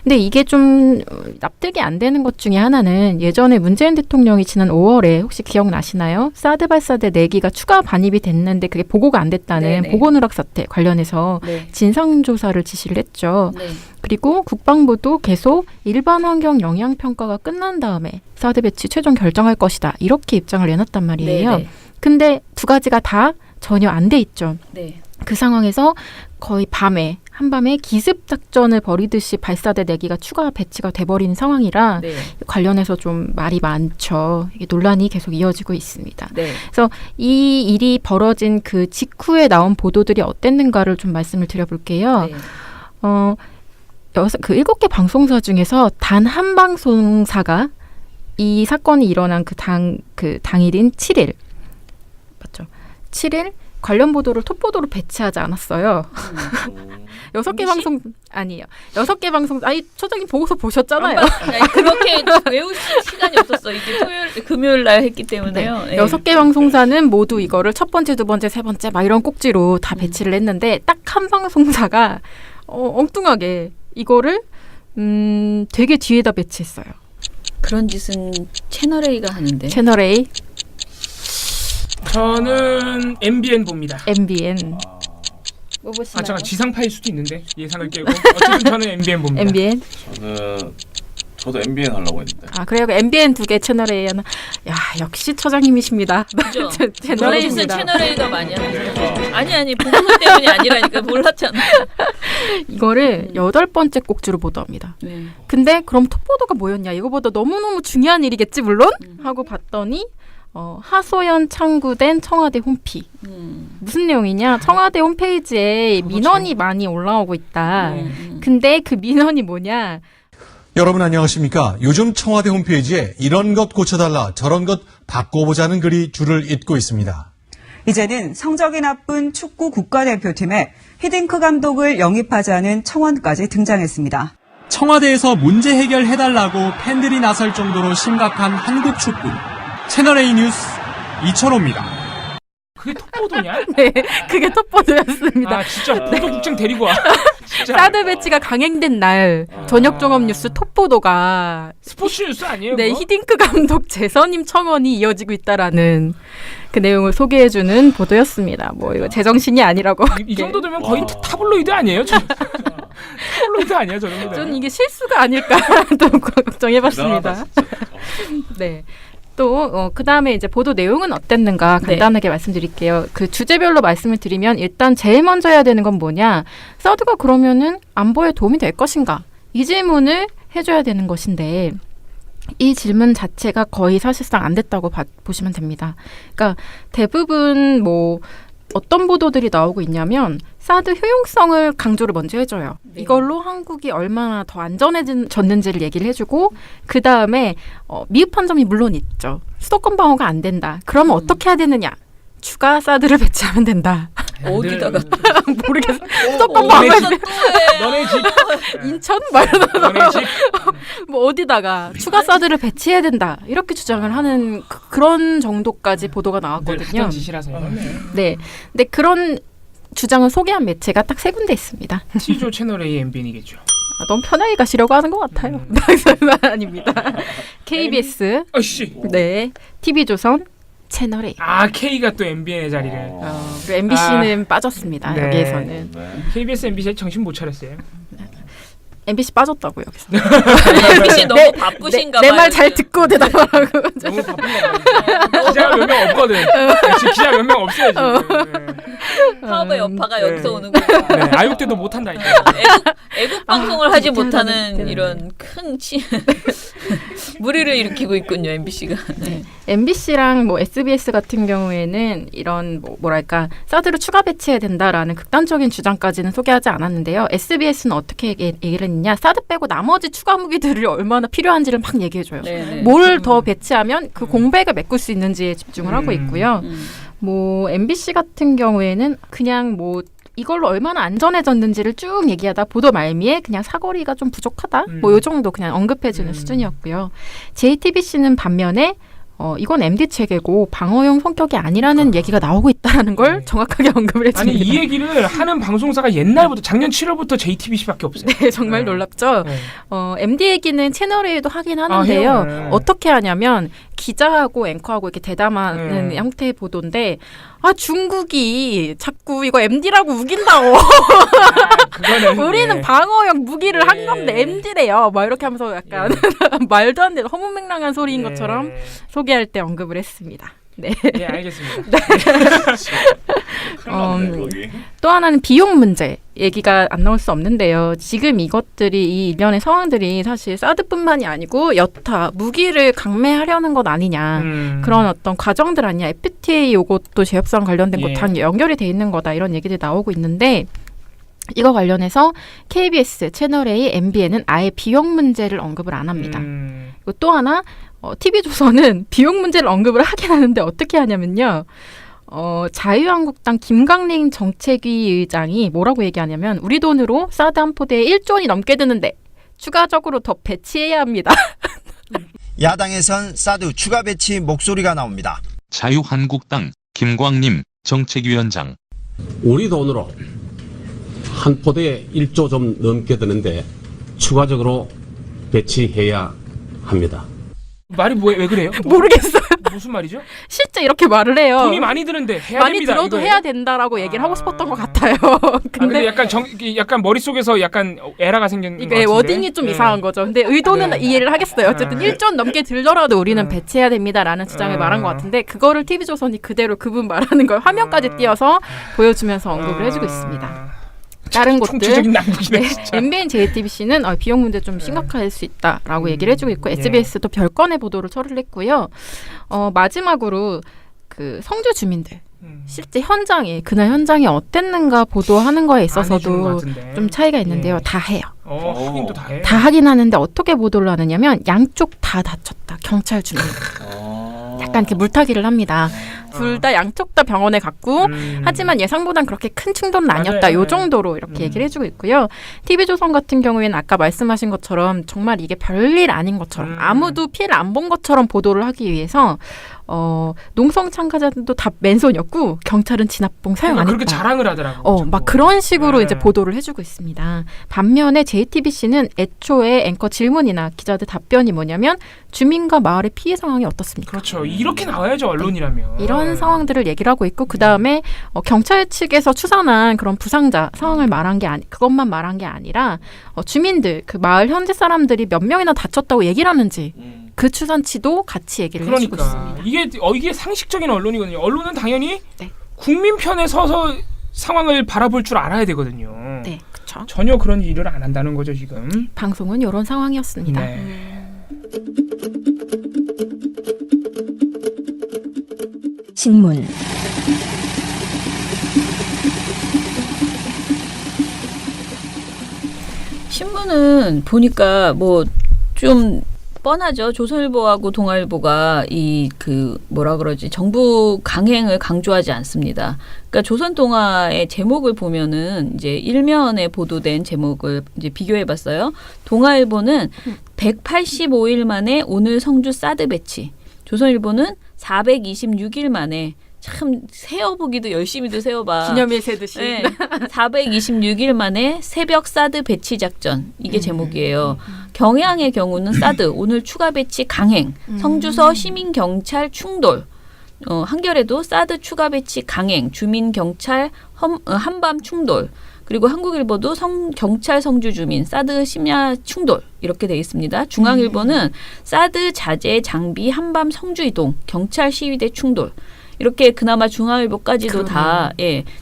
근데 이게 좀 납득이 안 되는 것 중에 하나는 예전에 문재인 대통령이 지난 5월에 혹시 기억나시나요? 사드 발사대 4기가 추가 반입이 됐는데 그게 보고가 안 됐다는 보고누락 사태 관련해서 진상조사를 지시를 했죠. 그리고 국방부도 계속 일반 환경 영향 평가가 끝난 다음에 사드 배치 최종 결정할 것이다. 이렇게 입장을 내놨단 말이에요. 근데 두 가지가 다 전혀 안 돼 있죠. 그 상황에서 거의 한밤에 기습 작전을 벌이듯이 발사대 4기가 추가 배치가 돼버린 상황이라 관련해서 좀 말이 많죠. 이게 논란이 계속 이어지고 있습니다. 그래서 이 일이 벌어진 그 직후에 나온 보도들이 어땠는가를 좀 말씀을 드려볼게요. 그 7개 방송사 중에서 단 한 방송사가 이 사건이 일어난 그 당일인 7일 맞죠? 7일 관련 보도를 톱보도로 배치하지 않았어요. 6개 방송 아니에요. 6개 방송 초장님 보고서 보셨잖아요. 그렇게 외우실 시간이 없었어. 이게 금요일 날 했기 때문에요. 6개 방송사는 모두 이거를 첫 번째, 두 번째, 세 번째 막 이런 꼭지로 다 배치를 했는데 딱 한 방송사가 엉뚱하게 이거를 되게 뒤에다 배치했어요. 그런 짓은 채널A가 하는데. 채널A. 저는 MBN 봅니다. MBN. 뭐 보시나요? 잠깐 지상파일 수도 있는데 예상을 깨고 어쨌든 저는 MBN 봅니다. MBN. 저는 저도 MBN 하려고 했는데. 아 그래요? MBN 2개 채널 A 하나. 야 역시 처장님이십니다. 그죠? 채널 A입니다. 채널 A가 많이 하는 아니 보고서 때문이 아니라니까 몰랐잖아. 이거를 8번째 꼭지로 보도합니다. 네. 근데 그럼 톱보도가 뭐였냐? 이거보다 너무너무 중요한 일이겠지 물론? 하고 봤더니 하소연 창구된 청와대 홈피. 무슨 내용이냐? 청와대 홈페이지에 민원이 많이 올라오고 있다. 근데 그 민원이 뭐냐? 여러분 안녕하십니까? 요즘 청와대 홈페이지에 이런 것 고쳐달라 저런 것 바꿔보자는 글이 줄을 잇고 있습니다. 이제는 성적이 나쁜 축구 국가대표팀에 히딩크 감독을 영입하자는 청원까지 등장했습니다. 청와대에서 문제 해결해달라고 팬들이 나설 정도로 심각한 한국 축구. 채널A 뉴스 이철호입니다. 그게 톱보도냐? 네, 그게 톱보도였습니다. 아 진짜 보도국장 데리고 와. 사드 배치가 강행된 날 저녁 종합 뉴스 톱보도가 스포츠 뉴스 아니에요? 네, 그거? 히딩크 감독 재선임 청원이 이어지고 있다라는 그 내용을 소개해주는 보도였습니다. 뭐 이거 제정신이 아니라고. 이 정도 되면 거의 타블로이드 아니에요? 타블로이드 아니에요, 저 정도? 저는 이게 실수가 아닐까 또 걱정해봤습니다. 네. 또 그 다음에 이제 보도 내용은 어땠는가 간단하게 말씀드릴게요. 그 주제별로 말씀을 드리면 일단 제일 먼저 해야 되는 건 뭐냐? 사드가 그러면은 안보에 도움이 될 것인가? 이 질문을 해줘야 되는 것인데 이 질문 자체가 거의 사실상 안 됐다고 보시면 됩니다. 그러니까 대부분 뭐 어떤 보도들이 나오고 있냐면 사드 효용성을 강조를 먼저 해줘요. 네. 이걸로 한국이 얼마나 더 안전해졌는지를 얘기를 해주고 그 다음에 미흡한 점이 물론 있죠. 수도권 방어가 안 된다. 그러면 어떻게 해야 되느냐? 추가 사드를 배치하면 된다. 어디다가 모르겠어. 수도권 방어 너네 집 인천 말하는 뭐 어디다가 추가 사드를 배치해야 된다. 이렇게 주장을 하는 그런 정도까지 보도가 나왔거든요. 네. 근데 그런 주장을 소개한 매체가 딱 3군데 있습니다. T조 채널A MBN이겠죠. 너무 편하게 가시려고 하는 것 같아요. 아닙니다. KBS, 네, TV조선, 채널A. 아 K가 또 MBN의 자리를. 그리고 MBC는 빠졌습니다. 네. 여기에서는. 네. KBS, MBC 정신 못 차렸어요. MBC 빠졌다고요. 여기서. MBC 너무 바쁘신가 봐요. 내 말 잘 듣고 대답하라고. 너무 바쁜가 봐요. 기자가 몇 명 없거든. 지금 기자 몇 명 없어요 지금. 파업의 여파가 여기서 오는 거예요. 네, 아육 때도 못 한다 이제. 애국 방송을 하지 못하는 이런 큰 무리를 일으키고 있군요, MBC가. 네. MBC랑 뭐 SBS 같은 경우에는 이런 뭐랄까 사드를 추가 배치해야 된다라는 극단적인 주장까지는 소개하지 않았는데요. SBS는 어떻게 얘기를 했느냐? 사드 빼고 나머지 추가 무기들이 얼마나 필요한지를 막 얘기해줘요. 뭘 더 배치하면 그 공백을 메꿀 수 있는지에 집중을 하고 있고요. 뭐 MBC 같은 경우에는 그냥 뭐 이걸로 얼마나 안전해졌는지를 쭉 얘기하다 보도 말미에 그냥 사거리가 좀 부족하다 뭐 요 정도 그냥 언급해주는 수준이었고요. JTBC는 반면에 이건 MD 체계고 방어용 성격이 아니라는 얘기가 나오고 있다는 걸 정확하게 언급을 했습니다. 아니 이 얘기를 하는 방송사가 옛날부터 작년 7월부터 JTBC밖에 없어요. 네, 정말 놀랍죠. MD 얘기는 채널A에도 하긴 하는데요. 어떻게 하냐면 기자하고 앵커하고 이렇게 대담하는 형태의 보도인데 중국이 자꾸 이거 MD라고 우긴다고. 우리는 방어용 무기를 한 건데 MD래요. 막 이렇게 하면서 약간 말도 안 되는 허무맹랑한 소리인 것처럼 소개할 때 언급을 했습니다. 네. 네, 알겠습니다. 또 하나는 비용 문제 얘기가 안 나올 수 없는데요. 지금 이것들이 이 일련의 상황들이 사실 사드뿐만이 아니고 여타 무기를 강매하려는 것 아니냐 그런 어떤 과정들 아니냐. FTA 요것도 제협상 관련된 것랑 연결이 돼 있는 거다 이런 얘기들이 나오고 있는데 이거 관련해서 KBS, 채널A, MBN은 아예 비용 문제를 언급을 안 합니다. 그리고 또 하나 TV조선은 비용 문제를 언급을 하긴 하는데 어떻게 하냐면요. 자유한국당 김강림 정책위 의장이 뭐라고 얘기하냐면 우리 돈으로 사드 한 포대에 1조 원이 넘게 드는데 추가적으로 더 배치해야 합니다. 야당에선 사드 추가 배치 목소리가 나옵니다. 자유한국당 김광림 정책위원장. 우리 돈으로 한 포대에 1조 좀 넘게 드는데 추가적으로 배치해야 합니다. 말이 왜 그래요? 모르겠어요. 무슨 말이죠? 실제 실제 이렇게 말을 해요. 돈이 많이 드는데 해야 많이 됩니다. 들어도 해야 된다라고 얘기를 하고 싶었던 것 같아요. 근데 약간 머릿속에서 약간 에러가 생긴 것 같은데. 워딩이 좀 이상한 거죠. 근데 의도는 이해를 하겠어요. 어쨌든 1조 넘게 들더라도 우리는 배치해야 됩니다라는 주장을 말한 것 같은데 그거를 TV조선이 그대로 그분 말하는 걸 화면까지 띄어서 보여주면서 언급을 해주고 있습니다. 다른 곳들 MBN, JTBC는 비용 문제 좀 심각할 수 있다라고 얘기를 해주고 있고 SBS도 별건의 보도를 처리를 했고요. 마지막으로 그 성주 주민들 실제 현장이 그날 현장이 어땠는가 보도하는 거에 있어서도 좀 차이가 있는데요. 다 해요. 확인도 다 해. 다 하긴 하는데 어떻게 보도를 하느냐면 양쪽 다 다쳤다. 경찰 주민. 약간 이렇게 물타기를 합니다. 둘 다 양쪽 다 병원에 갔고 하지만 예상보단 그렇게 큰 충돌은 아니었다. 요 정도로 이렇게 얘기를 해주고 있고요. TV조선 같은 경우에는 아까 말씀하신 것처럼 정말 이게 별일 아닌 것처럼 아무도 피해를 안 본 것처럼 보도를 하기 위해서 농성 참가자들도 다 맨손이었고 경찰은 진압봉 사용 안 했다. 그렇게 자랑을 하더라고. 막 그런 식으로 이제 보도를 해주고 있습니다. 반면에 JTBC는 애초에 앵커 질문이나 기자들 답변이 뭐냐면 주민과 마을의 피해 상황이 어떻습니까? 그렇죠. 이렇게 나와야죠 언론이라면. 이런 상황들을 얘기를 하고 있고 그 다음에 경찰 측에서 추산한 그런 부상자 상황을 말한 게 그것만 말한 게 아니라 주민들 그 마을 현지 사람들이 몇 명이나 다쳤다고 얘기를 하는지 그 추산치도 같이 얘기를 해주고 있습니다. 이게 상식적인 언론이거든요. 언론은 당연히 국민 편에 서서 상황을 바라볼 줄 알아야 되거든요. 네, 그렇죠. 전혀 그런 일을 안 한다는 거죠 지금. 방송은 이런 상황이었습니다. 신문 신문은 보니까 뭐 좀 뻔하죠. 조선일보하고 동아일보가 정부 강행을 강조하지 않습니다. 그러니까 조선동아의 제목을 보면은 이제 일면에 보도된 제목을 이제 비교해봤어요. 동아일보는 185일 만에 오늘 성주 사드 배치. 조선일보는 426일 만에 참 세어보기도 열심히도 세어봐. 기념일 세듯이. 네, 426일 만에 새벽 사드 배치 작전. 이게 제목이에요. 경향의 경우는 사드 오늘 추가 배치 강행. 성주서 시민경찰 충돌. 한겨레도 사드 추가 배치 강행. 주민경찰 한밤 충돌. 그리고 한국일보도 경찰 성주 주민 사드 심야 충돌 이렇게 되어 있습니다. 중앙일보는 사드 자재 장비 한밤 성주 이동 경찰 시위대 충돌. 이렇게 그나마 중앙일보까지도 다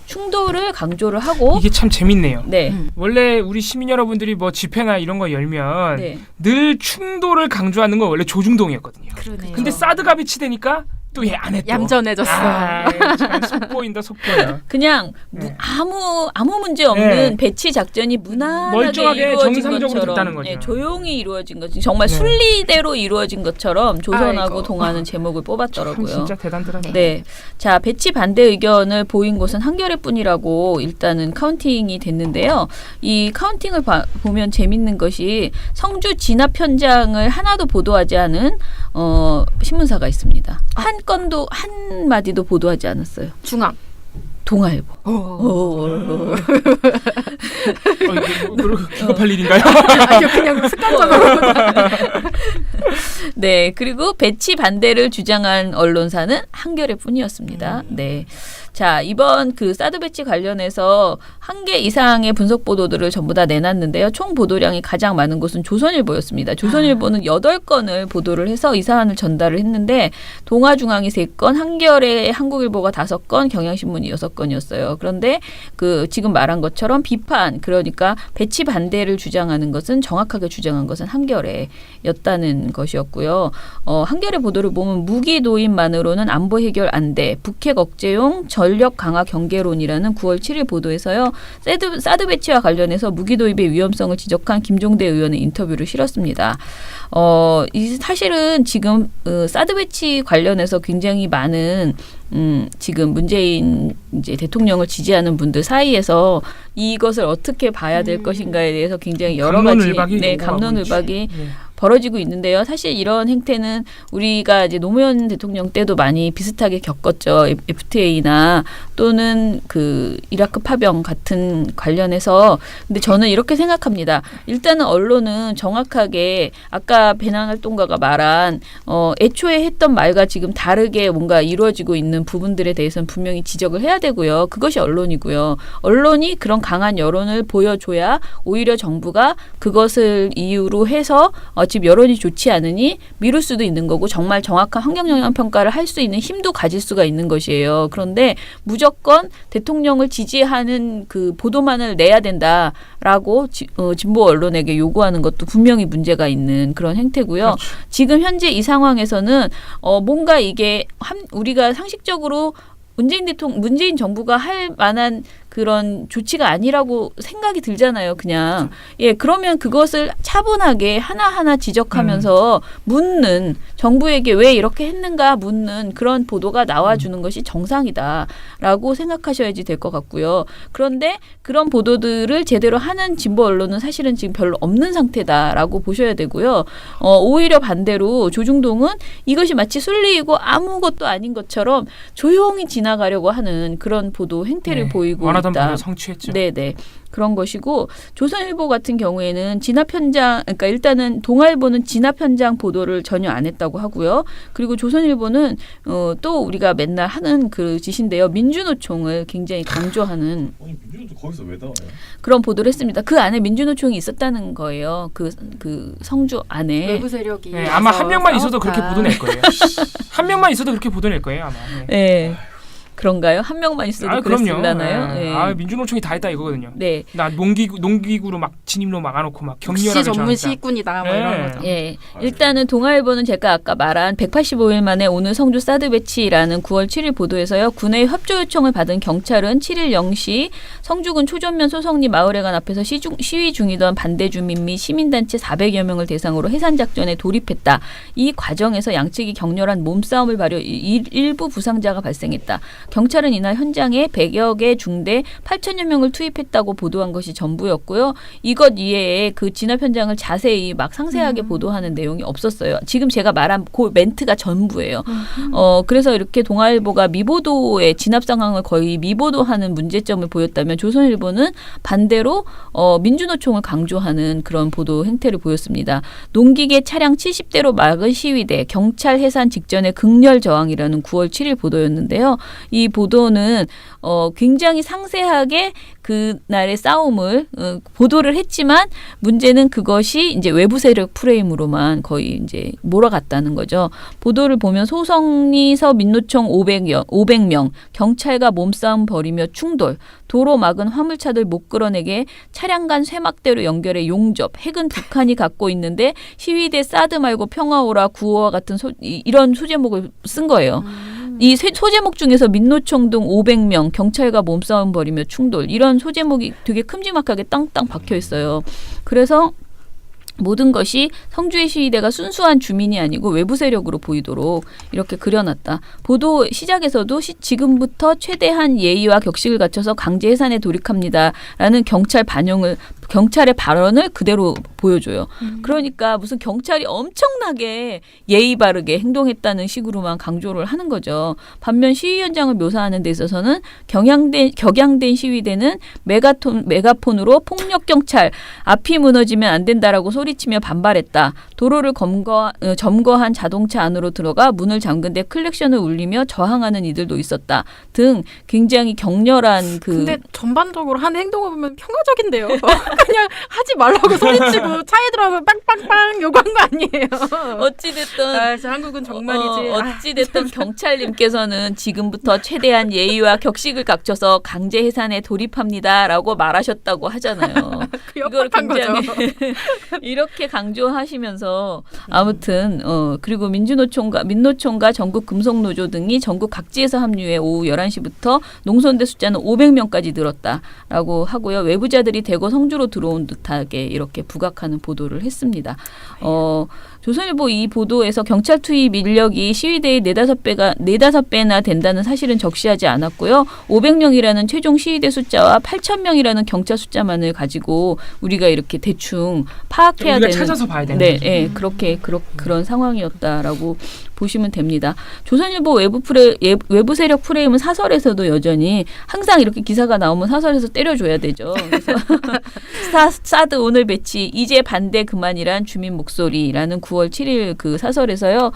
충돌을 강조를 하고 이게 참 재밌네요. 네. 원래 우리 시민 여러분들이 뭐 집회나 이런 거 열면 늘 충돌을 강조하는 건 원래 조중동이었거든요. 그러네요. 근데 사드가 배치되니까 또 얘 안 했죠. 얌전해졌어. 참 속보인다 속보야. 그냥 아무 문제 없는 배치 작전이 무난하게 멀쩡하게 이루어진 정상적으로 것처럼 됐다는 거죠. 조용히 이루어진 거지. 정말 순리대로 이루어진 것처럼 조선하고 동아는 제목을 뽑았더라고요. 진짜 대단하다. 네. 자, 배치 반대 의견을 보인 곳은 한겨레뿐이라고 일단은 카운팅이 됐는데요. 이 카운팅을 보면 재밌는 것이 성주 진압 현장을 하나도 보도하지 않은 신문사가 있습니다. 한 건도 한 마디도 보도하지 않았어요. 중앙. 동아일보. 기겁할 일인가요? 아니요, 그냥 습관적으로. 네, 그리고 배치 반대를 주장한 언론사는 한겨레뿐이었습니다. 네. 자, 이번 그 사드 배치 관련해서 1개 이상의 분석 보도들을 전부 다 내놨는데요. 총 보도량이 가장 많은 곳은 조선일보였습니다. 조선일보는 8건을 보도를 해서 이 사안을 전달을 했는데 동아중앙이 3건, 한겨레, 한국일보가 5건, 경향신문이 6건이었어요. 그런데 그 지금 말한 것처럼 비판, 그러니까 배치 반대를 주장하는 것은 정확하게 주장한 것은 한겨레였다는 것이었고요. 한겨레 보도를 보면 무기 도입만으로는 안보 해결 안 돼. 북핵 억제용 전력 강화 경계론이라는 9월 7일 보도에서요. 사드 배치와 관련해서 무기 도입의 위험성을 지적한 김종대 의원의 인터뷰를 실었습니다. 사실은 지금 사드 배치 관련해서 굉장히 많은 지금 문재인 이제 대통령을 지지하는 분들 사이에서 이것을 어떻게 봐야 될 것인가에 대해서 굉장히 여러 가지 감론을박이 벌어지고 있는데요. 사실 이런 행태는 우리가 이제 노무현 대통령 때도 많이 비슷하게 겪었죠. FTA나 또는 그 이라크 파병 같은 관련해서. 근데 저는 이렇게 생각합니다. 일단은 언론은 정확하게 아까 배낭활동가가 말한 애초에 했던 말과 지금 다르게 뭔가 이루어지고 있는 부분들에 대해서는 분명히 지적을 해야 되고요. 그것이 언론이고요. 언론이 그런 강한 여론을 보여줘야 오히려 정부가 그것을 이유로 해서 지금 여론이 좋지 않으니 미룰 수도 있는 거고 정말 정확한 환경영향평가를 할 수 있는 힘도 가질 수가 있는 것이에요. 그런데 무조건 대통령을 지지하는 그 보도만을 내야 된다라고 진보 언론에게 요구하는 것도 분명히 문제가 있는 그런 행태고요. 그렇죠. 지금 현재 이 상황에서는 뭔가 이게 우리가 상식적으로 문재인 정부가 할 만한 그런 조치가 아니라고 생각이 들잖아요. 그냥. 예, 그러면 그것을 차분하게 하나하나 지적하면서 묻는 정부에게 왜 이렇게 했는가 묻는 그런 보도가 나와주는 것이 정상이다라고 생각하셔야지 될 것 같고요. 그런데 그런 보도들을 제대로 하는 진보 언론은 사실은 지금 별로 없는 상태다라고 보셔야 되고요. 오히려 반대로 조중동은 이것이 마치 순리이고 아무것도 아닌 것처럼 조용히 지나가려고 하는 그런 보도 행태를 보이고 있다. 성취했죠. 네네. 그런 것이고 조선일보 같은 경우에는 진압 현장, 그러니까 일단은 동아일보는 진압 현장 보도를 전혀 안 했다고 하고요. 그리고 조선일보는 또 우리가 맨날 하는 그 짓인데요. 민주노총을 굉장히 강조하는 민주노총 거기서 왜 나와요? 그런 보도를 했습니다. 그 안에 민주노총이 있었다는 거예요. 그 성주 안에 외부 세력이 네, 아마 한 명만 있어도 그렇게 보도낼 거예요. 한 명만 있어도 그렇게 보도낼 거예요 아마. 네. 그런가요? 한 명만 있어도 그랬을라나요? 네. 민주노총이 다 했다 이거거든요. 네. 나 농기구로 막 진입로 막아놓고 막 격렬하게 전문 시군이다. 뭐 이런 거죠. 예. 일단은 동아일보는 제가 아까 말한 185일 만에 오늘 성주 사드 배치라는 9월 7일 보도에서요. 군의 협조 요청을 받은 경찰은 7일 0시 성주군 초전면 소성리 마을회관 앞에서 시위 중이던 반대 주민 및 시민단체 400여 명을 대상으로 해산작전에 돌입했다. 이 과정에서 양측이 격렬한 몸싸움을 벌여 일부 부상자가 발생했다. 경찰은 이날 현장에 100여 개 중대 8천여 명을 투입했다고 보도한 것이 전부였고요. 이것 이외에 그 진압 현장을 자세히 막 상세하게 보도하는 내용이 없었어요. 지금 제가 말한 그 멘트가 전부예요. 그래서 이렇게 동아일보가 미보도의 진압 상황을 거의 미보도하는 문제점을 보였다면 조선일보는 반대로 민주노총을 강조하는 그런 보도 행태를 보였습니다. 농기계 차량 70대로 막은 시위대 경찰 해산 직전의 극렬 저항이라는 9월 7일 보도였는데요. 이 보도는 굉장히 상세하게 그날의 싸움을 보도를 했지만 문제는 그것이 이제 외부 세력 프레임으로만 거의 이제 몰아갔다는 거죠. 보도를 보면 소성리서 민노총 500명, 경찰과 몸싸움 벌이며 충돌, 도로 막은 화물차들 못 끌어내게 차량 간 쇠막대로 연결해 용접, 핵은 북한이 갖고 있는데 시위대 사드 말고 평화오라 구호와 같은 이런 소제목을 쓴 거예요. 이 소제목 중에서 민노총 등 500명, 경찰과 몸싸움 벌이며 충돌 이런 소제목이 되게 큼지막하게 땅땅 박혀 있어요. 그래서 모든 것이 성주의 시위대가 순수한 주민이 아니고 외부 세력으로 보이도록 이렇게 그려놨다. 보도 시작에서도 지금부터 최대한 예의와 격식을 갖춰서 강제 해산에 돌입합니다라는 경찰의 발언을 그대로 보여줘요. 그러니까 무슨 경찰이 엄청나게 예의 바르게 행동했다는 식으로만 강조를 하는 거죠. 반면 시위 현장을 묘사하는 데 있어서는 격양된 시위대는 메가폰으로 폭력 경찰 앞이 무너지면 안 된다라고 소리치며 반발했다. 도로를 점거한 자동차 안으로 들어가 문을 잠근 데 클렉션을 울리며 저항하는 이들도 있었다. 등 굉장히 격렬한 근데 전반적으로 하는 행동을 보면 평화적인데요. 그냥 하지 말라고 소리치고 차에 들어가서 빵빵빵 요구한 거 아니에요. 어찌됐든 한국은 정말이지. 어찌됐든 경찰님께서는 지금부터 최대한 예의와 격식을 갖춰서 강제 해산에 돌입합니다라고 말하셨다고 하잖아요. 이걸 굉장히 이렇게 강조하시면서 아무튼 그리고 민노총과 전국 금속노조 등이 전국 각지에서 합류해 오후 11시부터 농선대 숫자는 500명까지 늘었다라고 하고요. 외부자들이 대거 성주로 탐으로 들어온 듯하게 이렇게 부각하는 보도를 했습니다. 조선일보 이 보도에서 경찰 투입 인력이 시위대의 4-5배나 된다는 사실은 적시하지 않았고요. 500명이라는 최종 시위대 숫자와 8,000명이라는 경찰 숫자만을 가지고 우리가 이렇게 대충 파악해야 되는. 찾아서 봐야 되는 네, 네, 그런 상황이었다라고 보시면 됩니다. 조선일보 외부 세력 프레임은 사설에서도 여전히 항상 이렇게 기사가 나오면 사설에서 때려줘야 되죠. 그래서 사드 오늘 배치 이제 반대 그만이란 주민 목소리라는 9월 7일 그 사설에서요.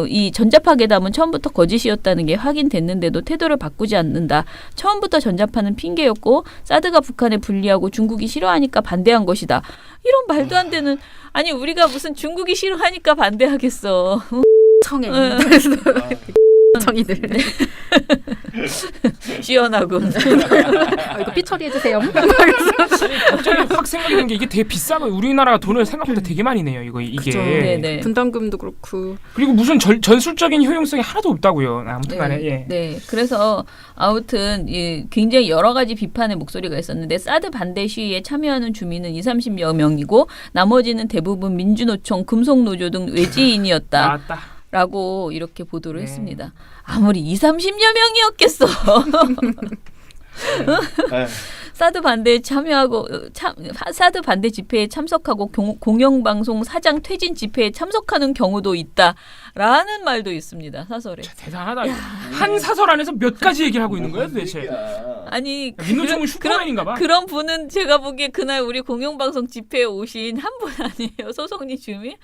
이 전자파 괴담은 처음부터 거짓이었다는 게 확인됐는데도 태도를 바꾸지 않는다. 처음부터 전자파는 핑계였고 사드가 북한에 불리하고 중국이 싫어하니까 반대한 것이다. 이런 말도 안 되는 아니 우리가 무슨 중국이 싫어하니까 반대하겠어. 청해. 청이들. 시원하군. 이거 삐 처리해주세요. 갑자기 확 생각나는 게 이게 되게 비싸고 우리나라가 돈을 생각보다 되게 많이 내요. 이게. 그렇죠. 분담금도 그렇고. 그리고 무슨 전술적인 효용성이 하나도 없다고요. 아무튼간에. 예. 네. 그래서 아무튼 굉장히 여러 가지 비판의 목소리가 있었는데 사드 반대 시위에 참여하는 주민은 20-30여 명이고 나머지는 대부분 민주노총, 금속노조 등 외지인이었다. 라고 이렇게 보도를 했습니다. 아무리 20-30여 명이었겠어. 사드 반대에 참여하고 사드 반대 집회에 참석하고 공영방송 사장 퇴진 집회에 참석하는 경우도 있다라는 말도 있습니다. 사설에. 대단하다. 한 사설 안에서 몇 가지 얘기를 하고 있는 거예요, 도대체. 아니 민노총은 슈퍼맨인가 봐. 그런 분은 제가 보기에 그날 우리 공영방송 집회에 오신 한 분 아니에요, 소송리 주민?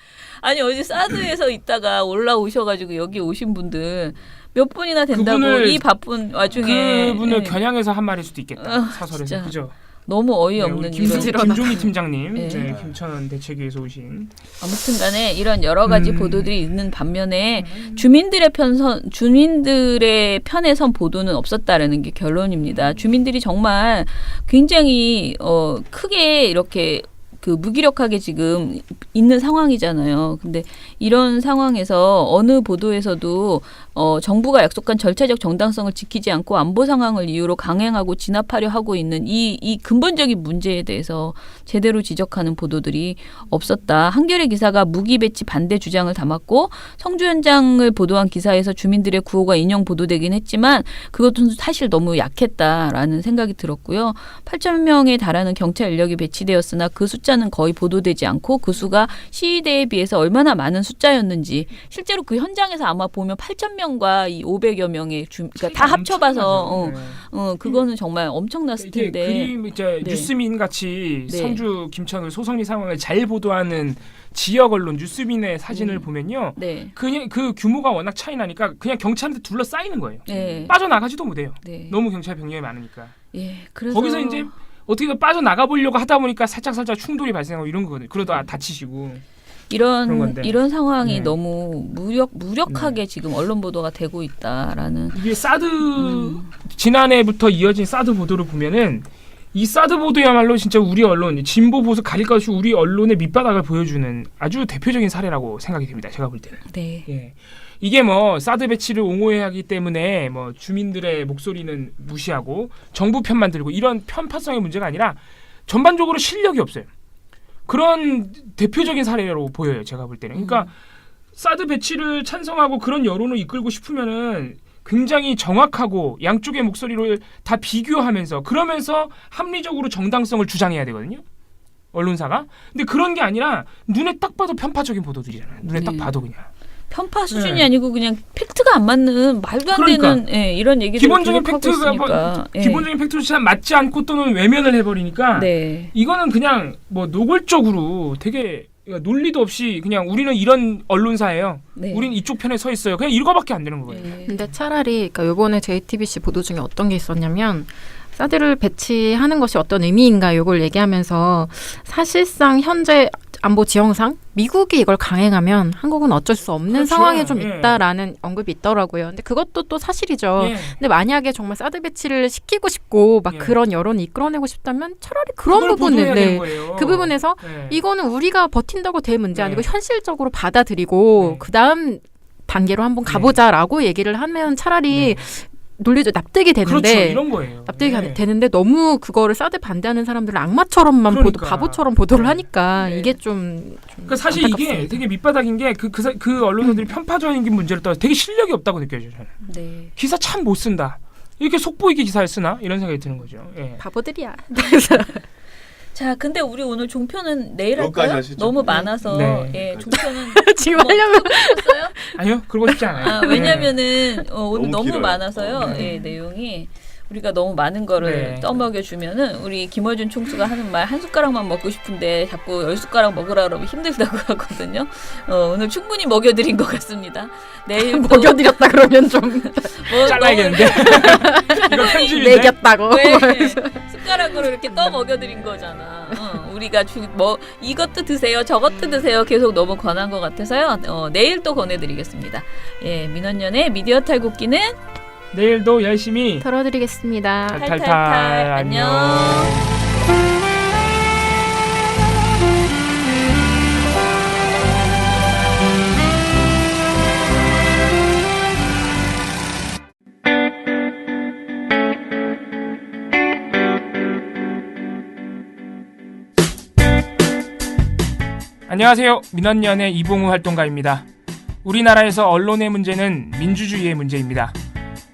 아니 어제 사드에서 있다가 올라오셔가지고 여기 오신 분들. 몇 분이나 된다고 이 바쁜 와중에 그분을 겨냥해서 한 말일 수도 있겠다. 사설에서. 그죠? 너무 어이없는 김종희 팀장님, 김천원 대책위에서 오신. 아무튼간에 이런 여러 가지 보도들이 있는 반면에 주민들의 편에 선 보도는 없었다라는 게 결론입니다. 주민들이 정말 굉장히 크게 이렇게 무기력하게 지금 있는 상황이잖아요. 근데 이런 상황에서 어느 보도에서도 정부가 약속한 절차적 정당성을 지키지 않고 안보 상황을 이유로 강행하고 진압하려 하고 있는 이 근본적인 문제에 대해서 제대로 지적하는 보도들이 없었다. 한겨레 기사가 무기 배치 반대 주장을 담았고 성주 현장을 보도한 기사에서 주민들의 구호가 인용 보도되긴 했지만 그것은 사실 너무 약했다라는 생각이 들었고요. 8,000명에 달하는 경찰 인력이 배치되었으나 그 숫자는 거의 보도되지 않고 그 수가 시위대에 비해서 얼마나 많은 숫자였는지 실제로 그 현장에서 아마 보면 8,000명과 이 500여 명의 그러니까 다 합쳐봐서 그거는 정말 엄청났을 텐데. 그림 이제 뉴스민 같이 성주 김천을 소송리 상황을 잘 보도하는 지역 언론 뉴스민의 사진을 보면요. 그냥 그 규모가 워낙 차이 나니까 그냥 경찰한테 둘러싸이는 거예요. 빠져나가지도 못해요. 너무 경찰 병력이 많으니까. 그래서 거기서 이제 어떻게든 빠져나가 보려고 하다 보니까 살짝 충돌이 발생하고 이런 거거든요. 그러다 다치시고. 이런 상황이 너무 무력하게 지금 언론 보도가 되고 있다라는. 이게 사드 지난해부터 이어진 사드 보도를 보면은 이 사드 보도야말로 진짜 우리 언론 진보 보수 가릴 것 없이 우리 언론의 밑바닥을 보여주는 아주 대표적인 사례라고 생각이 됩니다. 제가 볼 때는. 네. 예. 이게 뭐 사드 배치를 옹호해야 하기 때문에 뭐 주민들의 목소리는 무시하고 정부 편만 들고 이런 편파성의 문제가 아니라 전반적으로 실력이 없어요. 그런 대표적인 사례로 보여요. 제가 볼 때는. 그러니까 사드 배치를 찬성하고 그런 여론을 이끌고 싶으면은 굉장히 정확하고 양쪽의 목소리를 다 비교하면서 그러면서 합리적으로 정당성을 주장해야 되거든요. 언론사가. 근데 그런 게 아니라 눈에 딱 봐도 편파적인 보도들이잖아요. 눈에 딱 봐도 그냥. 편파 수준이 아니고 그냥 팩트가 안 맞는 말도 안 되는 이런 얘기들을 기본적인 팩트가 기본적인 팩트조차 맞지 않고 또는 외면을 해버리니까 이거는 그냥 뭐 노골적으로 되게 논리도 없이 그냥 우리는 이런 언론사예요. 우리는 이쪽 편에 서 있어요. 그냥 이거밖에 안 되는 거예요. 근데 차라리 그러니까 이번에 JTBC 보도 중에 어떤 게 있었냐면 사드를 배치하는 것이 어떤 의미인가 이걸 얘기하면서 사실상 현재 안보 지형상 미국이 이걸 강행하면 한국은 어쩔 수 없는 상황에 좀 있다라는 언급이 있더라고요. 근데 그것도 또 사실이죠. 근데 만약에 정말 사드 배치를 시키고 싶고 막 그런 여론을 이끌어내고 싶다면 차라리 그런 부분을 그 부분에서 이거는 우리가 버틴다고 될 문제 아니고 현실적으로 받아들이고 그다음 단계로 한번 가보자라고 얘기를 하면 차라리 논리적 납득이 되는데 그렇죠. 이런 거예요. 납득이 되는데 너무 그거를 싸대 반대하는 사람들을 악마처럼만 바보처럼 보도를 하니까 이게 좀 그러니까 사실 안타깝습니다. 이게 되게 밑바닥인 게 그 언론사들이 편파적인 문제를 떠나서 되게 실력이 없다고 느껴져요. 저는. 네. 기사 참 못 쓴다. 이렇게 속보이게 기사를 쓰나 이런 생각이 드는 거죠. 예. 바보들이야. 자, 근데 우리 오늘 종편은 내일 할까요? 너무 많아서 예, 종편은 지금 하려면 아니요, 그러고 싶지 않아요. 왜냐면은 오늘 너무 많아서요. 예, 내용이 우리가 너무 많은 거를 떠먹여 주면은 우리 김어준 총수가 하는 말 한 숟가락만 먹고 싶은데 자꾸 10숟가락 먹으라 그러면 힘들다고 하거든요. 오늘 충분히 먹여드린 것 같습니다. 내일 먹여드렸다 그러면 좀 잘라야겠는데. 이거 편집인데. 먹였다고. 숟가락으로 이렇게 떠 먹여드린 거잖아. 우리가 이것도 드세요, 저것도 드세요 계속 너무 권한 것 같아서요. 내일 또 권해드리겠습니다. 예, 민원연의 미디어 탈곡기는 내일도 열심히 털어드리겠습니다. 탈탈탈 안녕. 안녕하세요. 민원연의 이봉우 활동가입니다. 우리나라에서 언론의 문제는 민주주의의 문제입니다.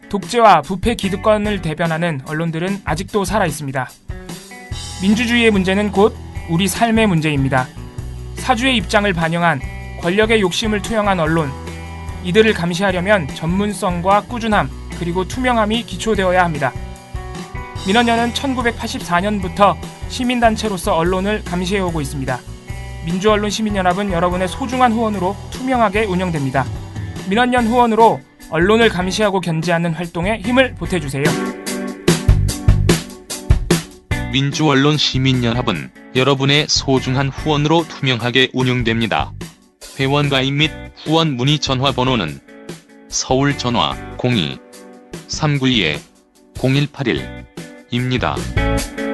독재와 부패 기득권을 대변하는 언론들은 아직도 살아있습니다. 민주주의의 문제는 곧 우리 삶의 문제입니다. 사주의 입장을 반영한 권력의 욕심을 투영한 언론, 이들을 감시하려면 전문성과 꾸준함 그리고 투명함이 기초되어야 합니다. 민원연은 1984년부터 시민단체로서 언론을 감시해오고 있습니다. 민주언론 시민연합은 여러분의 소중한 후원으로 투명하게 운영됩니다. 민원연 후원으로 언론을 감시하고 견제하는 활동에 힘을 보태주세요. 민주언론 시민연합은 여러분의 소중한 후원으로 투명하게 운영됩니다. 회원 가입 및 후원 문의 전화번호는 서울 전화 02-392-0181입니다.